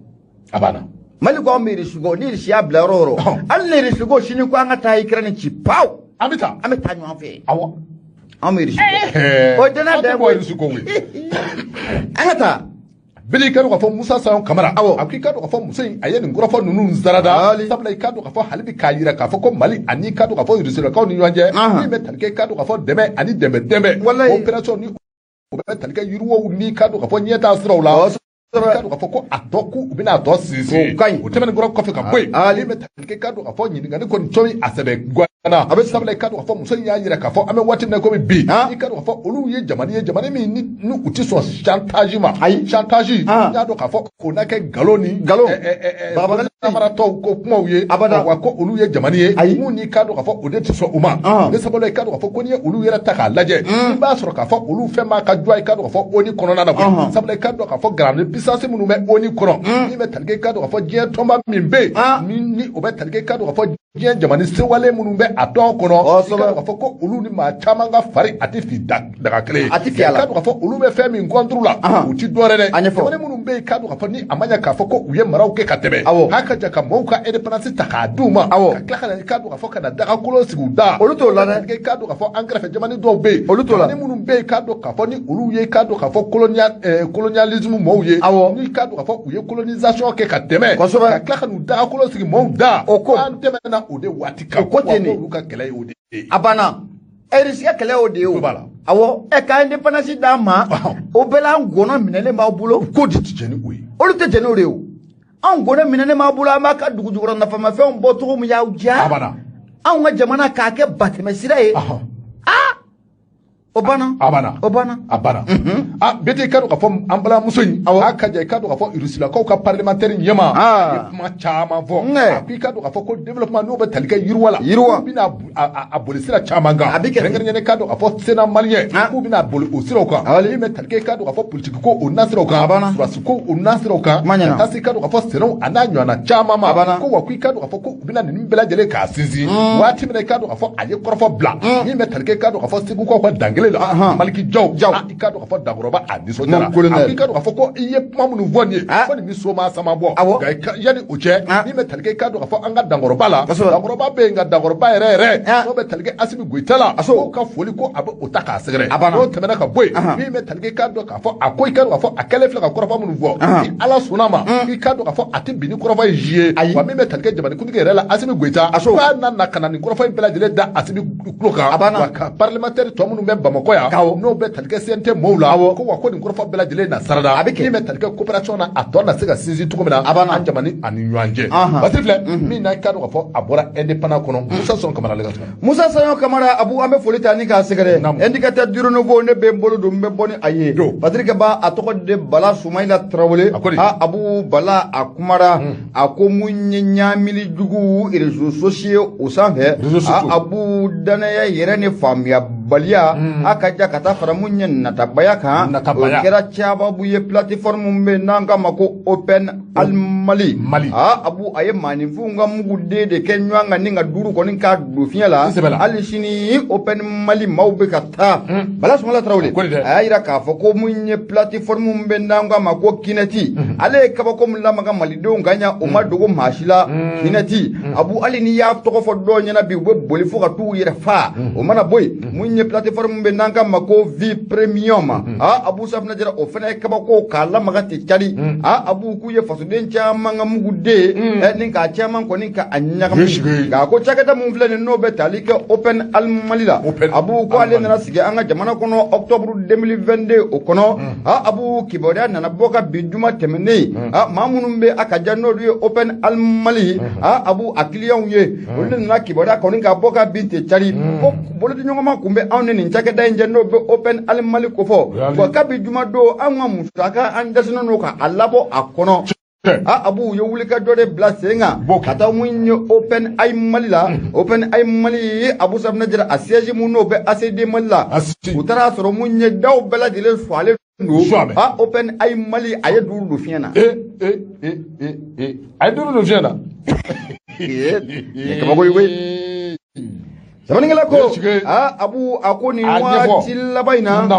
abada Mali ko an bɛ Rusi kɔ ni Rusi y'a bila yɔrɔ o yɔrɔ hali ni Rusi ko sini ko an ka taa Ukraine ci pawu an bɛ taa ɲɔgɔn fɛ awɔ an bɛ Rusi kɔ o danaya dan ye Rusi kɔ an ka taa bili i ka ka fɔ Musa Sayon Kamara a ko i ka ka fɔ muso in a ye nin kɔrɔfɔ ninnu sarada sabula i ka ka fɔ hali bi k'a jira k'a fɔ ko Mali ani ka ka fɔ Rusilakaw ni ɲɔgɔn cɛ min bɛ talikɛ i ka ka fɔ dɛmɛ ani dɛmɛ opération ni o bɛ talikɛ yiriwaw ni ka ka fɔ ɲɛtaa siraw la i ka ka fɔ ko a tɔ ko u bɛna a tɔ sinsin o tɛmɛnen kɔfɛ ka bɔ yen min bɛ talikɛ i ka ka fɔ ɲininkali kɔni cɔmi a sɛbɛ a bɛ sabula i ka ka fɔ muso in y'a jira k'a fɔ an bɛ waati min na komi bi i ka ka fɔ olu ye jamana min ni u tɛ sɔn chantage ma chantage n y'a dɔn k'a fɔ o na kɛ nkalon ni namaratɔw ko kumaw ye wa ko olu ye jamana ye mun n'i ka k'a fɔ o de tɛ sɔn u ma ne sabula i ka k'a fɔ ko n'i ye olu yɛrɛ ta k'a lajɛ i b'a sɔrɔ k'a fɔ olu fɛn m'a ka jɔ i ka k'a fɔ ONU kɔnɔna na sabula i ka k'a fɔ grande puissance minnu bɛ ONU kɔnɔ min bɛ talikɛ i ka k'a fɔ diɲɛ tɔnba min bɛ yen ni o bɛ talikɛ i ka k'a fɔ diɲɛ jamana sewale minnu bɛ a tɔn kɔnɔ i ka k'a fɔ ko olu ni maa caman ka fari a tɛ fi daga kelen ye i ka k'a fɔ olu olu bɛ fɛn min contre la u ti dɔwɛrɛ dɛ jamana minnu bɛ yen k'a dɔn k'a fɔ ni a ma ɲɛ k'a fɔ ko u ye maraw kɛ ka tɛmɛ h'a ka jan ka maaw ka indépendance ta k'a d'u ma ka tila ka na k'a dɔn k'a fɔ ka na dagakolon sigi u da olu t'o la dɛ k'a dɔn k'a fɔ an kɛrɛfɛ jamana dɔw bɛ yen olu t'o la jamana minnu bɛ yen k'a dɔn k'a fɔ ni olu ye k'a dɔn k'a fɔ colonialisme maaw ye ni k'a dɔn k'a fɔ u ye colonisation kɛ ka tɛmɛ ka tila ka n'u dagakolon sigi maaw da o ko an tɛmɛna o de waati kan ko ten olu ka kɛlɛ ye o de ye a banna RDC ka kɛlɛ o de ye o awɔ ka indépendance d'a ma o bɛɛ la an gɔnɔ minɛlen b'aw bolo ko de tɛ jɛn ni o ye olu tɛ jɛn n'o de ye o an gɔnɔ minɛlen b'aw bolo an b'a ka dugujukɔrɔ nafamafɛnw bɔ cogo min y'aw diya anw ka jamana k'a kɛ batɛmɛsira ye o banna a banna bɛɛ tɛ i ka dɔn k'a fɔ an balimamuso in a ka jan i ka dɔn k'a fɔ Rusilakaw ka parlementaire ɲɛma a ye kuma caman fɔ a ko i ka dɔn k'a fɔ ko développement n'o bɛ tali kɛ yiriwa la k'u bɛna a boli sira caman kan kɛrɛnkɛrɛnnen i ka dɔn k'a fɔ Sénat malien k'u bɛna boli o siraw kan min bɛ tali kɛ i ka dɔn k'a fɔ politique ko o n'a siraw kan sɔrɔdasi ko o n'a siraw kan ka taa se i ka dɔn k'a fɔ sɛnɛw a n'a ɲɔgɔnna caman ma ko wa ko i ka dɔn k'a fɔ ko u bɛna ninnu bɛɛ lajɛlen k'a sinsin waati min na i ka dɔn k'a fɔ a ye kɔrɔfɔ bila min bɛ tali kɛ i ka dɔn k'a fɔ Segukaw ka dangele la Maliki Jaw i ka dɔn k'a fɔ Dankɔrɔba a nisɔndiyara i ka dɔn k'a fɔ ko i ye kuma minnu fɔ nin ye fɔ nin bɛ soma sama bɔ nka yanni o cɛ min bɛ tali kɛ i ka dɔn k'a fɔ an ka Dankɔrɔba la Dankɔrɔba bɛ yen nka Dankɔrɔba yɛrɛ n'o bɛ tali kɛ Asimi Goyita la k'o ka foli ko a bɛ o ta k'a sɛgɛrɛ n'o tɛmɛna ka bɔ yen min bɛ tali kɛ i ka dɔn k'a fɔ a ko i ka dɔn k'a fɔ a kɛlen filɛ ka kɔrɔfɔ minnu fɔ ni Ala sɔnna ma i ka dɔn k'a fɔ a tɛ bin ni kɔrɔfɔ in zi ye wa min bɛ tali kɛ jamanikuntigi yɛrɛ la Asimi Goyita k'a nana ka na nin kɔrɔfɔ in bɛɛ lajɛlen da Asimi tulo kan wa ka parlementaire tɔ minnu bɛ Bamakɔ yan n'o bɛ tali kɛ CNT mɔɔw la ko wa ko nin kɔrɔfɔ bɛɛ lajɛlen na sarada a bɛ kɛ min bɛ tali kɛ coopération na a tɔ na se ka sinsin cogo min na an jamana ani ɲɔgɔn cɛ Basiri filɛ min na i ka dɔn k'a fɔ a bɔra indépendant kɔnɔ Musa Saɲɔn Kamara ale ka sɔrɔ Musa Saɲɔn Kamara Abu an bɛ foli ta ni k'a sɛgɛrɛ indicateur du renouveau ne bɛ n bolo don n bɛ bɔ ni a ye Basiri ka ban a tɔgɔ de Bala Sumayila Tarawele Abu Bala a kumara a ko mun ye ɲamili jugu réseaux sociaux o sanfɛ Abu danaya yɛrɛ ni faamuyabaliya a ka ja ka taa fara mun ye natabaya kan o kɛra sababu ye plateforme min bɛ n'an k'a ma ko Open Al Mali Abu a ye maaninfinw ka muguden de kɛ ɲɔgɔn kan ni ka duuru kɔni k'a don fiɲɛ la hali sini Open Mali maaw bɛ ka taa Bala Sumayila Tarawele a y'a jira k'a fɔ ko mun ye plateforme min bɛ n'an k'a ma ko Kineti ale ye kabako min lamaga malidenw kan ɲa o ma dogo maa si la Kineti Abu hali n'i y'a tɔgɔ fɔ dɔw ɲɛna bi u bɛ boli fo ka t'u yɛrɛ faa o mana bɔ yen mun ye plateforme min bɛ n'an k'a ma ko Vie Premium Abu Safinɛ Jara o fana ye kabako k'a lamaga ten cari Abu k'u ye fasoden caman ka muguden ni k'a caman kɔni ka a ɲagami nka ko cakɛda mun filɛ nin n'o bɛ tali kɛ Open Al Mali la Abu ko ale nana sigi an ka jamana kɔnɔ octobre 2022 o kɔnɔ Abu kibaruya nana bɔ ka bin juma tɛmɛnen maa minnu bɛ a ka jan n'olu ye Open Al Mali Abu a clients ye olu de nana kibaruya kɔni ka bɔ ka bin ten cari ko bolodiɲɔgɔnma kun bɛ anw ni nin cakɛda in cɛ n'o bɛ Open Al Mali ko fɔ wa kabi juma don an ka musaka an dɛsɛlen don ka a labɔ a kɔnɔ Abu ye wulikajɔ de bila sen kan ka taa mun ye Open Al Mali la Open Al Mali Abu Safinɛ Jara a siège mun n'o bɛ ACD Mali la u taara sɔrɔ mun ye daw bɛɛ lajɛlen suwalen don Open Al Mali a ye duuru don fiɲɛ na a ye duuru don fiɲɛ na kabako ye koyi Samanikɛla ko Abu a ko nin waati laban in na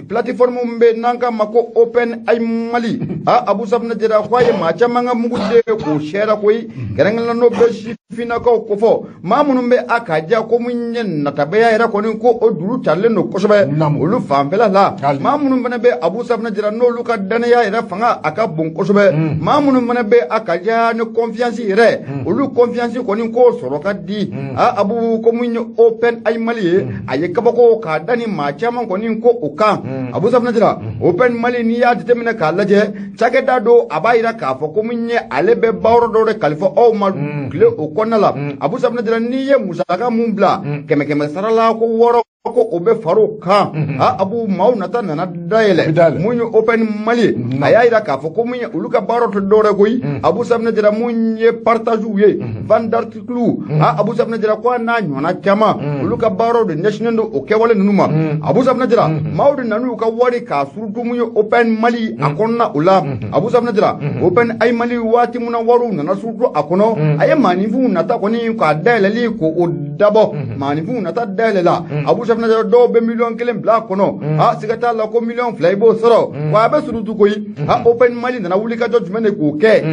plateforme min bɛ n'an k'a ma ko Open Al Mali Abu Safinɛ Jara k'a ye maa caman ka muguden k'o sɛra koyi kɛrɛnkɛrɛnnenya n'o bɛ sifinnakaw ko fɔ maa minnu bɛ a k'a diya ko mun ye natabaya yɛrɛ kɔni ko o juru talen don kosɛbɛ olu fanfɛla la maa minnu fana bɛ Abu Safinɛ Jara n'olu ka danaya yɛrɛ fanga a ka bon kosɛbɛ maa minnu fana bɛ a ka diya ni confiance yɛrɛ olu confiance kɔni k'o sɔrɔ ka di Abu ko mun Open Al Mali ye a ye kabako k'a da ni maa caman kɔni ko o kan Abu Safinɛ Jara Open Mali n'i y'a jateminɛ k'a lajɛ cakɛda don a b'a jira k'a fɔ ko mun ye ale bɛ baara dɔ de kalifa aw ma tile o kɔnɔna la Abu Safinɛ Jara n'i ye musaka mun bila kɛmɛ sara la ko 6 ko o bɛ far'o kan Abu maaw nata nana dayɛlɛ mun ye Open Mali a y'a jira k'a fɔ ko mun ye olu ka baara tɛ dɔwɛrɛ koyi Abu Safinɛ Jara mun ye partage ye vente d'articles Abu Safinɛ Jara ko a n'a ɲɔgɔnna caman olu olu ka baaraw de ɲɛsinnen don o kɛwale ninnu ma Abu Safinɛ Jara maaw de nan'u ka wari k'a surutu mun ye Open Mali a kɔnɔna o la Abu Safinɛ Jara Open Ai Mali waati mun na wariw nana surutu a kɔnɔ a ye maaninfinw nata kɔni k'a dayɛlɛli k'o dabɔ maaninfinw nata dayɛlɛla Abu Safinɛ Jara dɔw bɛ $1,000,000 bila a kɔnɔ siga t'a la ko $2,000,000 i b'o sɔrɔ wa a bɛ surutu koyi Open Mali nana wuli ka jɔ jumɛn de k'o kɛ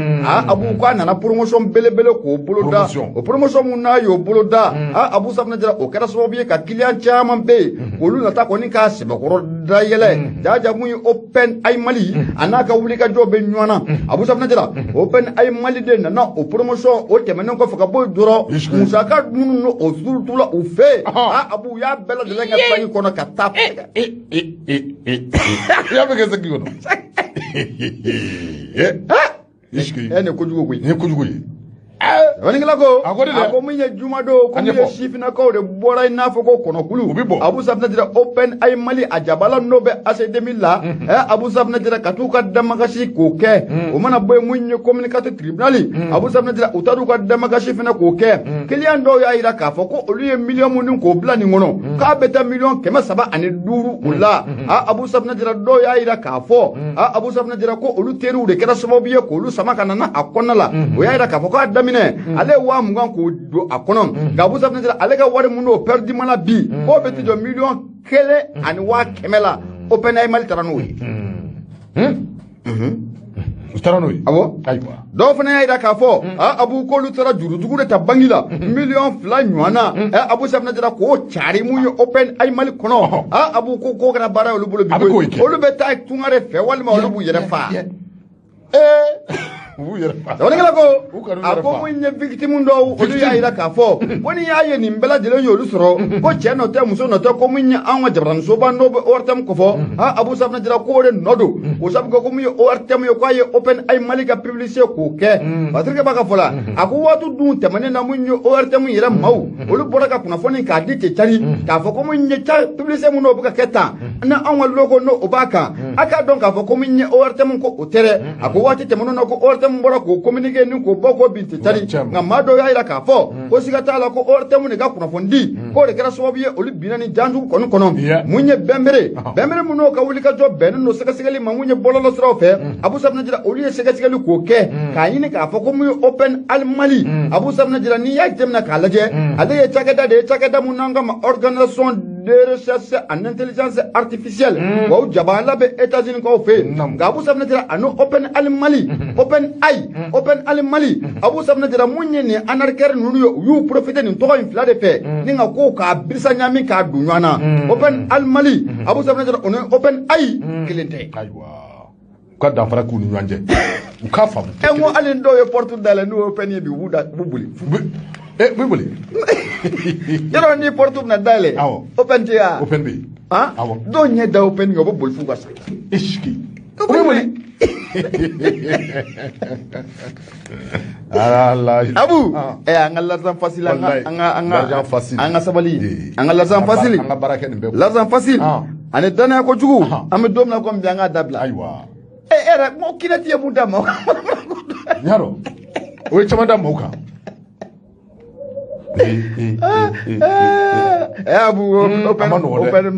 Abu k'a nana promotion belebele k'o bolo da o promotion mun n'a y'o bolo da Abu Safinɛ Jara o kɛra sababu ye ka client caman bɛ yen olu nata kɔni k'a sɛbɛkɔrɔ dayɛlɛ jaja mun ye Open Ai Mali a n'a ka wuli ka jɔ bɛ ɲɔgɔn na Abu Safinɛ Jara Open Ai Mali de nana o promotion o tɛmɛnen kɔfɛ ka bɔ yen dɔrɔn musaka minnu o surutula u fɛ Abu y'a bɛɛ lajɛlen kɛ sagi kɔnɔ ka taa y'a bɛ kɛ sagi kɔnɔ nin kojugu koyi nin ye kojugu ye Wanikila ko a ko min ye jumadon ko min ye sifinakaw de bɔra i n'a fɔ ko kɔnɔkulu Abu Safinɛ Jara Open Ai Mali a jabala n'o bɛ AC2000 la Abu Safinɛ Jara ka t'u ka damakasi k'o kɛ o mana bɔ yen mun ye communicateur tribunal Abu Safinɛ Jara u taar'u ka damakasi fana k'o kɛ client dɔw y'a jira k'a fɔ ko olu ye million minnu k'o bila nin kɔnɔ k'a bɛ taa $305,000 o la Abu Safinɛ Jara dɔw y'a jira k'a fɔ Abu Safinɛ Jara ko olu teriw de kɛra sababu ye k'olu sama ka na a kɔnɔna la o y'a jira k'a fɔ k'a daminɛ ale 20,000 k'o don a kɔnɔ nka Abu Safinɛ Jara ale ka wari mun n'o perdima la bi k'o bɛ ti jɔ $1,150,000 la Open Ai Mali taara n'o ye u taara n'o ye awɔ dɔw fana y'a jira k'a fɔ Abu k'olu taara jurujugu de ta bangi la $2,000,000 ɲɔgɔnna Abu Safinɛ Jara k'o cari mun ye Open Ai Mali kɔnɔ Abu ko k'o kɛra baara ye olu bolo bi olu bɛ taa tunga de fɛ walima olu b'u yɛrɛ faa Wanikila ko a ko mun ye victime dɔw olu y'a jira k'a fɔ ko ni y'a ye nin bɛɛ lajɛlen y'olu sɔrɔ ko cɛ nɔ tɛ muso nɔ tɛ ko mun ye anw ka jabaraninsoba n'o bɛ ORTM kɔfɔ Abu Safinɛ Jara k'o de nɔ don o sabu ko mun ye ORTM ye k'a ye Open Ai Mali ka publicité k'o kɛ Patrick b'a ka fɔ la a ko waati dun tɛmɛnen na mun ye ORTM yɛrɛ maaw olu bɔra ka kunnafoni k'a di cɛ cari k'a fɔ ko mun ye publicité mun n'o bɛ ka kɛ tan na anw ka logo n'o o b'a kan a k'a dɔn k'a fɔ ko mun ye ORTM ko o tɛ dɛ a ko waati tɛmɛnen na ko ORTM bɔra k'o communiqué ni k'o bɔ k'o bin tɛ cari nka maa dɔw y'a jira k'a fɔ ko siga t'a la ko ORTM de ka kunnafoni di k'o de kɛra sababu ye olu binna ni janjugu kɔni kɔnɔ mun ye bɛnbere mun n'o ka wuli ka jɔ bɛnnen don sɛgɛsɛgɛli ma mun ye bɔlɔlɔ siraw fɛ Abu Safinɛ Jara olu ye sɛgɛsɛgɛli k'o kɛ k'a ɲini k'a fɔ ko mun ye Open Ai Mali Abu Safinɛ Jara n'i y'a jateminɛ k'a lajɛ ale ye cakɛda de ye cakɛda mun n'an ka ma organisation de recherche en intelligence artificielle wa u jabala bɛ États-Unis kaw fɛ yen nka Abu Safinɛ Jara ani Open Ai Mali Open Ai Mali Abu Safinɛ Jara mun ye nin anarchère ninnu ye u y'u profité nin tɔgɔ in fila de fɛ ni nka ko k'a birisa ɲami k'a don ɲɔgɔn na Open Ai Mali Abu Safinɛ Jara o ni Open Ai kelen tɛ u ka danfara k'u ni ɲɔgɔn cɛ u k'a faamu n ko hali dɔw ye porte dayɛlɛ n'o Open ye bi u b'u boli bɛ boli yɔrɔ ni porte bɛna dayɛlɛ Open tɛ yan Open bɛ yen dɔw ɲɛ da Open ye o bɛ boli f'u ka sa o bɛ boli Abu an ka l'argent facile an ka sabali an ka l'argent facile an ka baara kɛ nin bɛɛ l'argent facile ani danaya kojugu an bɛ don min na komi bi an k'a dabila ayiwa yɛrɛ mo kinɛti ye mun da maaw n y'a dɔn o ye caman da maaw kan Abu Open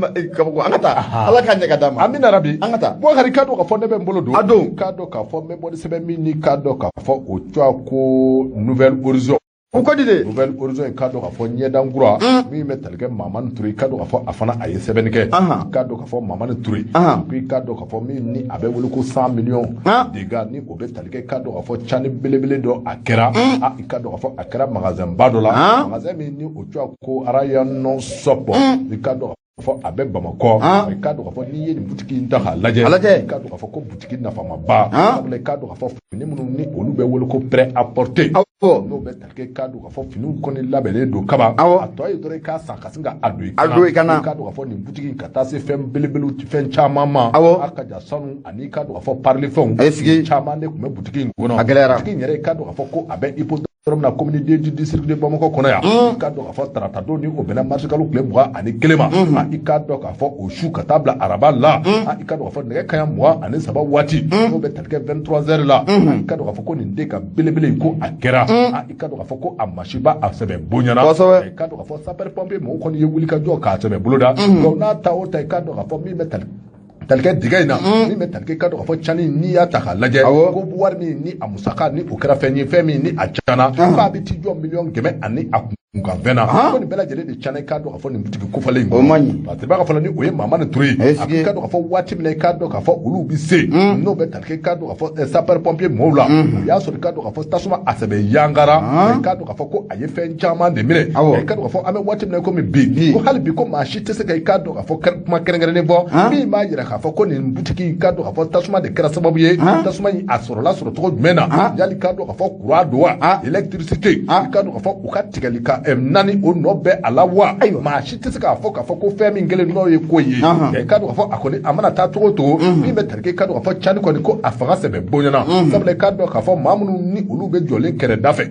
an ka taa Ala k'a ɲɛ ka d'a ma amina rabi an ka taa Boubacar k'a dɔn k'a fɔ ne bɛ n bolo don a don k'a dɔn k'a fɔ n bɛ bɔ ni sɛbɛn min ni k'a dɔn k'a fɔ o cogoya ko Nouvelle Horizon u ko di de Nouvelle Horizon in k'a dɔn k'a fɔ ɲɛdan kura min bɛ tali kɛ Mamani Ture k'a dɔn k'a fɔ a fana a ye sɛbɛnni kɛ k'a dɔn k'a fɔ Mamani Ture ko i k'a dɔn k'a fɔ min ni a bɛ wele ko 100 millions dégâts ni o bɛ tali kɛ k'a dɔn k'a fɔ cani belebele dɔ a kɛra i k'a dɔn k'a fɔ a kɛra magasin ba dɔ la magasin min ni o cogoya ko Arayano Shop i k'a dɔn fɔ a bɛ Bamakɔ i k'a dɔn k'a fɔ n'i ye nin butiki in ta k'a lajɛ i k'a dɔn k'a fɔ ko butiki nafama ba sabula i k'a dɔn k'a fɔ fini minnu ni olu bɛ wele ko prêt à porter n'o bɛ tali kɛ k'a dɔn k'a fɔ finiw kɔni labɛnnen don kaban a tɔ ye dɔrɔn i k'a san ka sin ka a don i kana i k'a dɔn k'a fɔ nin butiki in ka taa se fɛn belebelew fɛn caman ma a ka jan sanu ani k'a dɔn k'a fɔ parili fɛnw caman de tun bɛ butiki in kɔnɔ a gɛlɛyara butiki in yɛrɛ i k'a dɔn k'a fɔ ko a bɛ na communauté du district de Bamako kɔnɔ yan i ka dɔn k'a fɔ tarata don ni o bɛnna marché kalo tile 21 ma i ka dɔn k'a fɔ o su ka taa bila araba la i ka dɔn k'a fɔ nɛgɛ kaɲa 23 waati n'o bɛ tali kɛ 23 heures la i ka dɔn k'a fɔ ko nin den ka belebele ko a kɛra i ka dɔn k'a fɔ ko a masiba a sɛbɛn bonyana i ka dɔn k'a fɔ sapeur pompier mɔgɔw kɔni ye wuli ka jɔ k'a sɛbɛn boloda n'a ta o ta i ka dɔn k'a fɔ min bɛ talikɛ digɛ in na min bɛ talikɛ ka dɔn k'a fɔ cani n'i y'a ta k'a lajɛ ko wari min ni a musaka ni o kɛra fɛn ye fɛn min ni a cana k'a bɛ ti jɔ 1,100,000 ani a kunkan fɛn na ko nin bɛɛ lajɛlen de cana i k'a dɔn k'a fɔ nin butigi kofalen in kɔnɔ parce que b'a ka fɔ ni o ye Mamani Ture a k'i ka dɔn k'a fɔ waati min na i k'a dɔn k'a fɔ olu bɛ se n'o bɛ talikɛ k'a dɔn k'a fɔ sapeur pompier mɔgɔw la o y'a sɔrɔ i k'a dɔn k'a fɔ tasuma a sɛbɛn yangara i k'a dɔn k'a fɔ ko a ye fɛn caman de minɛ i k'a dɔn k'a fɔ an bɛ waati min na komi bi ko hali bi ko maa si tɛ se ka i k'a dɔn k'a fɔ kuma kɛrɛnkɛrɛnnen fɔ min b'a jira k'a fɔ ko nin butigi i k'a dɔn k'a fɔ tasuma de kɛra sababu ye tasuma in a sɔrɔla sɔrɔ cogo jumɛn na yali k'a dɔn k'a fɔ courant don wa électricité i k'a dɔn k'a fɔ u ka tigɛli ka nani o nɔ bɛ a la wa maa si tɛ se k'a fɔ ko fɛn min kɛlen n'o ye ko ye i k'a dɔn k'a fɔ a kɔni a mana taa cogo o cogo min bɛ talikɛ i k'a dɔn k'a fɔ cani kɔni ko a fanga sɛbɛn bonyana sabula i k'a dɔn k'a fɔ maa minnu ni olu bɛ jɔlen kɛrɛda fɛ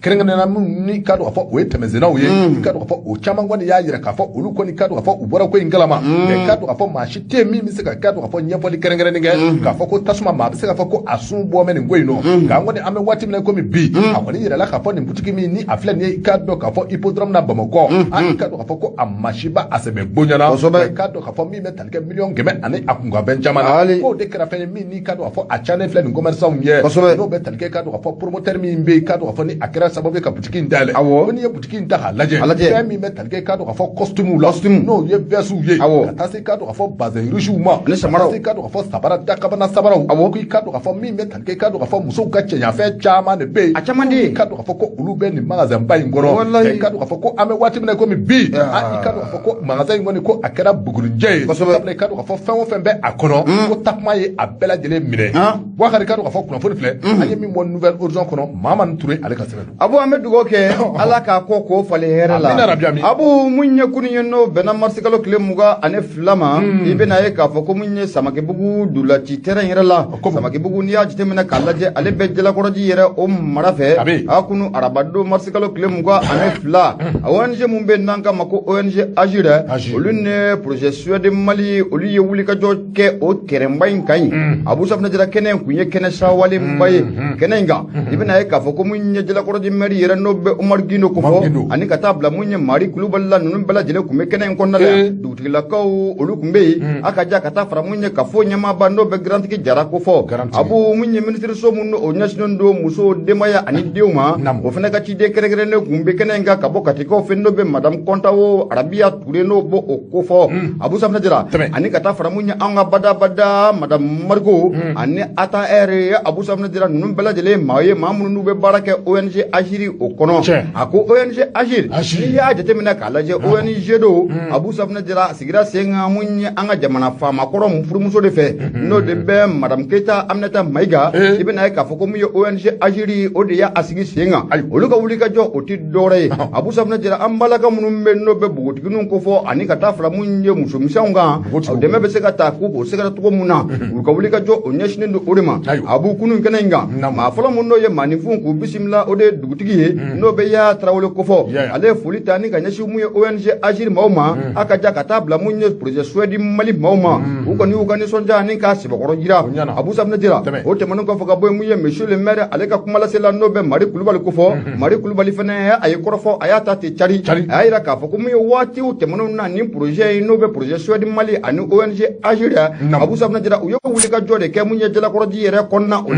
kɛrɛnkɛrɛnnenya minnu ni ka dɔn k'a fɔ o ye tɛmɛsennaw ye i ka dɔn k'a fɔ o caman kɔni y'a yira k'a fɔ olu kɔni ka dɔn k'a fɔ u bɔra ko in kalama i ka dɔn k'a fɔ maa si tɛ min bɛ se ka dɔn k'a fɔ ɲɛfɔli kɛrɛnkɛrɛnnen kɛ k'a fɔ ko tasuma maa bɛ se k'a fɔ ko a sun bɔ mɛ nin ko in nɔ nka an kɔni an bɛ waati min na komi bi a kɔni yirala k'a fɔ nin butigi min ni a filɛ nin ye i ka dɔn k'a fɔ hippodrome na Bamakɔ i ka dɔn k'a fɔ ko a masiba a sɛbɛn bonyana i ka dɔn k'a fɔ min bɛ tali kɛ 1,100,000 ani a kunkanfɛn caman na k'o de kɛra fɛn ye min ni ka dɔn k'a fɔ a cannen filɛ nin commerçant ye n'o bɛ tali kɛ ka dɔn k'a fɔ promoteur min bɛ i ka dɔn k'a fɔ ni a kɛra sababu ye ka butigi in dayɛlɛ ko n'i ye butigi in ta k'a lajɛ fɛn min bɛ talikɛ i ka dɔn k'a fɔ costume la n'o ye vɛsiw ye ka taa se i ka dɔn k'a fɔ bazɛn riches ma ka taa se i ka dɔn k'a fɔ sabara dakabana sabaraw ko i ka dɔn k'a fɔ min bɛ talikɛ i ka dɔn k'a fɔ musow ka cɛɲafɛn caman de bɛ yen a caman de i ka dɔn k'a fɔ ko olu bɛ nin magasin ba in kɔnɔ i ka dɔn k'a fɔ ko an bɛ waati min na komi bi i ka dɔn k'a fɔ ko magasin in kɔni ko a kɛra bugurinjɛ ye sabula i ka dɔn k'a fɔ fɛn o fɛn bɛ a kɔnɔ ko takuma ye a bɛɛ lajɛlen minɛ Boubacar i ka dɔn k'a fɔ kunnafoni filɛ an ye min bɔ Nouvelle Horizon kɔnɔ Mamani Ture ale ka sɛbɛn don Abu an bɛ dugawu kɛ Ala k'a ko falen hɛrɛ la Abu mun ye kunun ye n'o bɛnna marisi kalo tile 22 ma i bɛna ye k'a fɔ ko mun ye Samakibugu dulaci terrain yɛrɛ la Samakibugu n'i y'a jateminɛ k'a lajɛ ale bɛ Jalakɔrɔji yɛrɛ o mara fɛ a kunu arabadon marisi kalo tile 22 a ONG mun bɛ n'an k'a ma ko ONG Agir olu ne projet Suède Mali olu ye wulikajɔ kɛ o terrainba in kan ɲi Abu Safinɛ Jara kɛnɛ in kun ye kɛnɛ sawalenba ye kɛnɛ in kan i bɛna ye k'a fɔ ko mun ye Jalakɔrɔji maire yɛrɛ n'o bɛ Umaru Gindo ko fɔ ani ka taa bila mun ye Mari Kulubali la ninnu bɛɛ lajɛlen kun bɛ kɛnɛ in kɔnɔna la dugutigilakaw olu kun bɛ yen a ka ja ka taa fara mun ye ka fɔ ɲɛmaaba n'o bɛ Grantigi Jara ko fɔ Abu mun ye ministre so mun o ɲɛsinnen don muso denbaya ani denw ma o fana ka ciden kɛrɛnkɛrɛnnen kun bɛ kɛnɛ in kan ka bɔ Katikaw fɛ n'o bɛ Madame Kontawo Arabiya Ture n'o bɔ o ko fɔ Abu Safinɛ Jara ani ka taa fara mun ye an ka badabada Madame Marigo ani Ata Air Abu Safinɛ Jara ninnu bɛɛ lajɛlen maa ye maa minnu n'u bɛ baara kɛ ONG Agir o kɔnɔ a ko ONG Agir n'i y'a jateminɛ k'a lajɛ ONG do Abu Safinɛ Jara sigira sen kan mun ye an ka jamana faamakɔrɔ furumuso de fɛ n'o de bɛ Madame Keita Aminata Mayiga i bɛna ye k'a fɔ ko mun ye ONG Agir o de y'a sigi sen kan olu ka wuli ka jɔ o tɛ dɔwɛrɛ ye Abu Safinɛ Jara an balaka minnu bɛ n'o bɛ bogotigininw ko fɔ ani ka taa fara mun ye musomisɛnw kan dɛmɛ bɛ se ka ta k'o sɛgɛrɛ cogo mun na u ka wuli ka jɔ o ɲɛsinnen don o de ma Abu kunun kɛnɛ in kan maa fɔlɔ mun n'o ye maaninfin k'u bisimila o de ye dugutigi ye n'o bɛ Yaya Tarawele ko fɔ ale ye foli ta ni ka ɲɛsin mun ye ONG Agir maaw ma a ka ja ka taa bila mun ye projet Suède Mali maaw ma u kɔni y'u ka nisɔndiya ni k'a sɛbɛkɔrɔ jira Abu Safinɛ Jara o tɛmɛnen kɔfɛ ka bɔ yen mun ye monsieur le maire ale ka kumalasela n'o bɛ Mari Kulubali ko fɔ Mari Kulubali fana a ye kɔrɔfɔ a y'a ta ten cari a y'a yira k'a fɔ ko mun ye waatiw tɛmɛnenw na ni projet n'o bɛ projet Suède Mali ani ONG Agir Abu Safinɛ Jara u ye wulikajɔ de kɛ mun ye Jalakɔrɔji yɛrɛ kɔnɔna o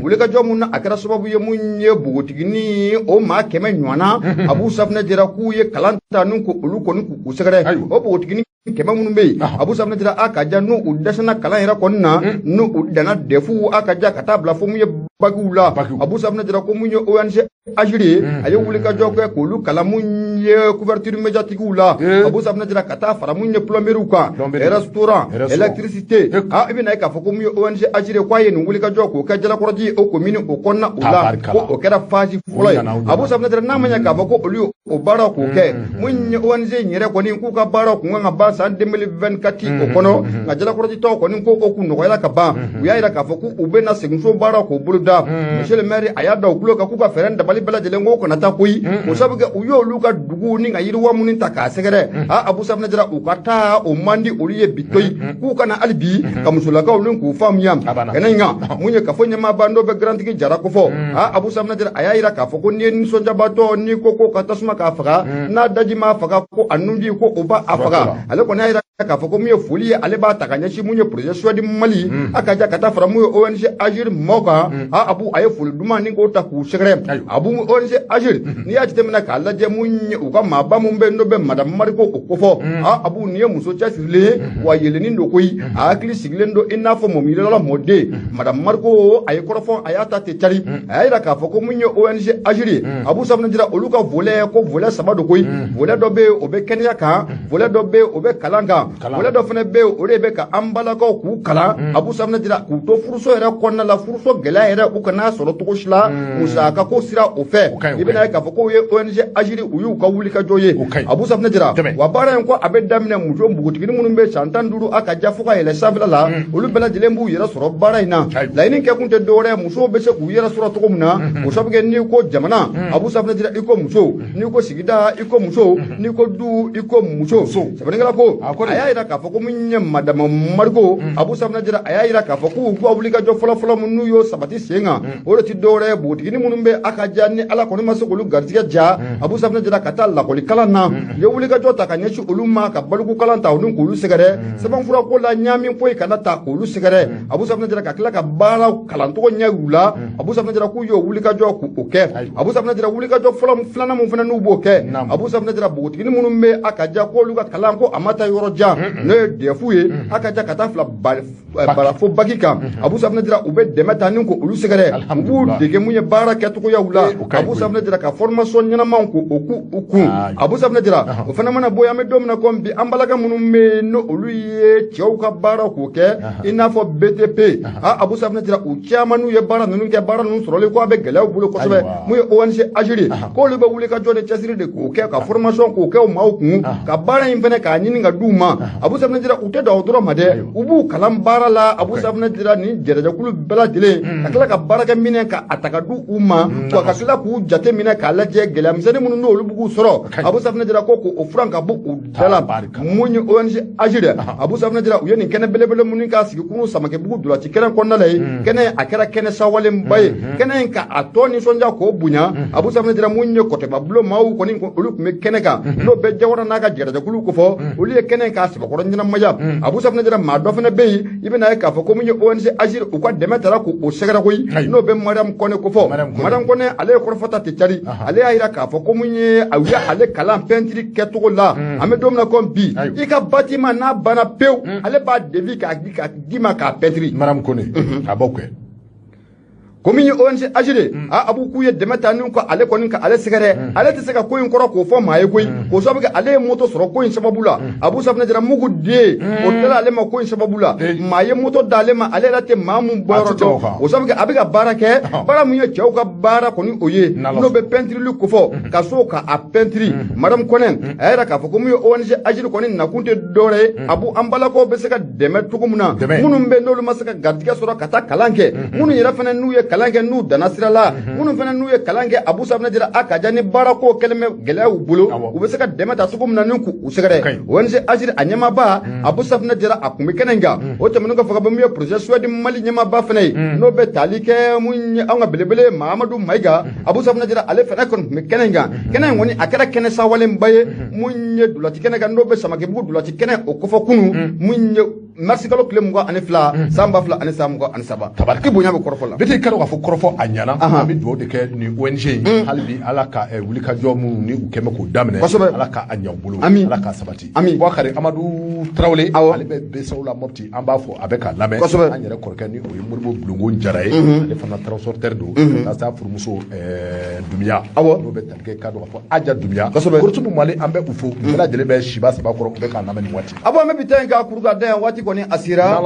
wulikajɔ mun na a kɛra sababu ye mun ye bogotigini o maa 100 ɲɔgɔnna Abu Safinɛ Jara k'u ye kalan ta n'u ko olu kɔni k'u sɛgɛrɛ o bogotigini 100 minnu bɛ yen Abu Safinɛ Jara a ka ja n'u u dɛsɛna kalan yɛrɛ kɔni na n'u u danna defu a ka ja ka taa bila fo mun ye bagiw la Abu Safinɛ Jara ko mun ye ONG Agir ye a ye wulikajɔ kɛ k'olu kalan mun ye couverture médiatique la Abu Safinɛ Jara ka taa fara mun ye plomberie kan restaurant électricité i bɛna ye k'a fɔ ko mun ye ONG Agir ye k'a ye nin wulikajɔ k'o kɛ Jalakɔrɔji o commune o kɔnɔna o la ko o kɛra phase fɔlɔ ye Abu Safinɛ Jara n'a ma ɲɛ k'a fɔ ko olu ye o baara k'o kɛ mun ye ONG yɛrɛ kɔni k'u ka baara kun kan ka ban san 2024 o kɔnɔ nka jalakɔrɔjitɔw kɔni ko o kun nɔgɔyala ka ban u y'a jira k'a fɔ k'u bɛna seginso baara k'o bolo da monsieur le maire a y'a da u tulo kan k'u ka fɛɛrɛ dabali bɛɛ lajɛlen k'o kana taa koyi o sabu kɛ u y'olu ka dugu ni ka yiriwa minnu ta k'a sɛgɛrɛ Abu Safinɛ Jara u ka taa o man di olu ye bi toyi k'u kana hali bi ka musolakaw ni k'u faamuya kɛnɛ in kan mun ye kafo ɲɛmaaba n'o bɛ grantigi Jara ko fɔ Abu Safinɛ Jara a y'a jira k'a fɔ ko n'i ye nisɔndiyabaatɔ n'i ko ko ka tasuma k'a faga n'a daji m'a faga ko a nun di ko o b'a faga ale kɔni y'a jira k'a fɔ ko mun ye foli ye ale b'a ta ka ɲɛsin mun ye projet Suède Mali a ka ja ka taa fara mun ye ONG Agir mɔgɔw kan Abu a ye foli duman ni k'o ta k'u sɛgɛrɛ Abu ONG Agir n'i y'a jateminɛ k'a lajɛ mun ye u ka maaba mun bɛ yen n'o bɛ madame Mariko o kofɔ Abu nin ye muso cɛsirilen ye wa yelenin don koyi a hakili sigilen don i n'a fɔ mɔmiyirala mɔden madame Mariko a ye kɔrɔfɔ a y'a ta ten cari a y'a jira k'a fɔ ko mun ye ONG Agir ye Abu Safinɛ Jara olu ka volet ko volet 3 don koyi volet dɔ bɛ yen o bɛ kɛnɛya kan volet dɔ bɛ yen o bɛ kalan kan volet dɔ fana bɛ yen o de bɛ ka an balakaw k'u kalan Abu Safinɛ Jara k'u to furuso yɛrɛ kɔnɔna la furuso gɛlɛya yɛrɛ u kana sɔrɔ cogo si la musaka ko sira o fɛ i bɛna ye k'a fɔ k'o ye ONG Agir u y'u ka wulikajɔ ye Abu Safinɛ Jara wa baara in ko a bɛ daminɛ muso npogotigini minnu bɛ san 15 a ka ja fo ka yɛlɛ sanfɛla la olu bɛɛ lajɛlen b'u yɛrɛ sɔrɔ baara in na laɲini kɛ kun tɛ dɔwɛrɛ musow bɛ se k'u yɛrɛ sɔrɔ cogo min na o sabu kɛ n'i ko jamana Abu Safinɛ Jara i ko muso n'i ko sigida i ko muso n'i ko du i ko muso sɛbɛnnikɛla ko a y'a jira k'a fɔ ko mun ye madame Mariko Abu Safinɛ Jara a y'a jira k'a fɔ k'u ka wulikajɔ fɔlɔfɔlɔ min n'u y'o sabati sen kan o de tɛ dɔwɛrɛ ye npogotigini minnu bɛ a ka ja ni ala kɔni ma se k'olu garijɛgɛ ja Abu Safinɛ Jara ka taa lakɔli kalan na u ye wulikajɔ ta ka ɲɛsin olu ma ka baliku kalan ta olu k'olu sɛgɛrɛ sɛbɛnfura ko la ɲaamin foyi kana ta k'olu sɛgɛrɛ Abu Safinɛ Jara ka tila ka baara kalancogo ɲɛ u la Abu Safinɛ Jara k'u y'o wulikajɔ k'o kɛ Abu Safinɛ Jara wulikajɔ filanan mun fana n'u b'o kɛ Abu Safinɛ Jara npogotigini minnu bɛ a ka ja k'olu ka kalan ko a ma taa yɔrɔ jan n'o ye DEF ye a ka ja ka taa fila bara fo baki kan Abu Safinɛ Jara u bɛ dɛmɛ ta ni k'olu sɛgɛrɛ u b'u dege mun ye baara kɛcogoyaw la Abu Safinɛ Jara ka formation ɲɛnamaw k'o k'u kun Abu Safinɛ Jara o fana mana bɔ an bɛ don min na komi bi an balaka minnu bɛ yen n'olu ye cɛw ka baara k'o kɛ i n'a fɔ BTP Abu Safinɛ Jara u caman n'u ye baara ninnu kɛ baara ninnu sɔrɔli ko a bɛ gɛlɛyaw bolo kosɛbɛ mun ye ONG Agir k'olu bɛ wuli ka jɔ de cɛsiri de k'o kɛ ka formation k'o kɛ o maaw kun ka baara in fana k'a ɲini ka d'u ma Abu Safinɛ Jara u tɛ dan o dɔrɔn ma dɛ u b'u kalan baara la Abu Safinɛ Jara ni jɛrɛjɛkulu bɛɛ lajɛlen ka tila ka baarakɛ minɛ ka a ta ka di u ma wa ka tila k'u jate minɛ k'a lajɛ gɛlɛyamisɛnnin minnu n'olu b'u sɔrɔ Abu Safinɛ Jara ko k'o furan ka bɔ u da la mun ye ONG Agir Abu Safinɛ Jara u ye nin kɛnɛ belebele minnu k'a sigi kunun Samakɛbugu Dulati kɛnɛ kɔnɔna la ye kɛnɛ a kɛra kɛnɛ sawalenba ye kɛnɛ in ka a tɔ nisɔndiya k'o bonya Abu Safinɛ Jara mun ye kɔtɛbabulo maaw kɔni olu tun bɛ kɛnɛ kan n'o bɛ Jawara n'a ka jɛrɛjɛkulu ko fɔ olu ye kɛnɛ in k'a sɛbɛkɔrɔ ɲɛnamaya Abu Safinɛ Jara maa dɔ fana bɛ yen i bɛna ye k'a fɔ ko mun ye ONG Agir u ka dɛmɛ tara k'o sɛgɛrɛ koyi n'o bɛ Mariam Kɔnɛ ko fɔ Mariam Kɔnɛ ale ye kɔrɔfɔta tɛ cari ale y'a jira k'a fɔ ko mun ye a ye ale kalan pɛntiri kɛcogo la an bɛ don min na komi bi i ka bâtiment n'a banna pewu ale b'a defi k'a d'i ma k'a pɛntiri Mariam Kɔnɛ a b'o kɛ komi ye ONG Agir Abu k'u ye dɛmɛ ta ni ko ale kɔni ka ale sɛgɛrɛ ale tɛ se ka ko in kɔrɔ k'o fɔ maa ye koyi k'o sababu kɛ ale ye moto sɔrɔ ko in sababu la Abu Safinɛ Jara mugu den o tilala ale ma ko in sababu la maa ye moto d'ale ma ale yɛrɛ tɛ maa mun bɔ yɔrɔ dɔn o sababu kɛ a bɛ ka baara kɛ baara mun ye cɛw ka baara kɔni o ye n'o bɛ pɛntirili ko fɔ ka so k'a pɛntiri Mariam Kɔnɛ a yɛrɛ k'a fɔ ko mun ye ONG Agir kɔni nakun tɛ dɔwɛrɛ ye Abu an balakaw bɛ se ka dɛmɛ cogo min na minnu bɛ n'olu ma se ka garijɛgɛ sɔrɔ ka taa kalan kɛ minnu yɛrɛ fana n'u ye kalan kɛ n'u danna sira la minnu fana n'u ye kalan kɛ Abu Safinɛ Jara a ka ja ni baara ko kɛlen bɛ gɛlɛya u bolo u bɛ se ka dɛmɛ ta cogo min na ni k'u sɛgɛrɛ ONG Agir a ɲɛmaaba Abu Safinɛ Jara a kun bɛ kɛnɛ in kan o tɛmɛnen kɔfɛ ka bɔ mun ye projet Suède Mali ɲɛmaaba fana ye n'o bɛ tali kɛ mun ye an ka belebele Mahamadu Mayiga Abu Safinɛ Jara ale fana kɔni tun bɛ kɛnɛ in kan kɛnɛ in kɔni a kɛra kɛnɛ sawalenba ye mun ye Dulati kɛnɛ kan n'o bɛ Samakɛbugu Dulati kɛnɛ o kɔfɛ kunun mun ye marisi kalo tile 22 san 2023 tabariki bonya bɛ kɔrɔfɔ la bete kɛra k'a fɔ kɔrɔfɔ a ɲana an bɛ dugawu de kɛ ni ONG in hali bi ala ka wulikajɔ minnu ni u kɛmɛ k'o daminɛ ala ka a ɲɛ u bolo ala ka sabati Bouakari Amadu Tarawele ale bɛ Besaw la Mopti an b'a fɔ a bɛ k'a lamɛn an yɛrɛ kɔrɔkɛ ni o ye Modibo Bulongo Jara ye ale fana transporteur don ka taa furumuso Dumiya n'o bɛ talikɛ k'a dɔn k'a fɔ Aja Dumiya Korotumu Male an bɛ u fo bɛɛ lajɛlen bɛ siba saba kɔrɔ u bɛ k'a lamɛn nin waati an bɛ bi ta in k'a kuru ka da yan waati kɔni a sera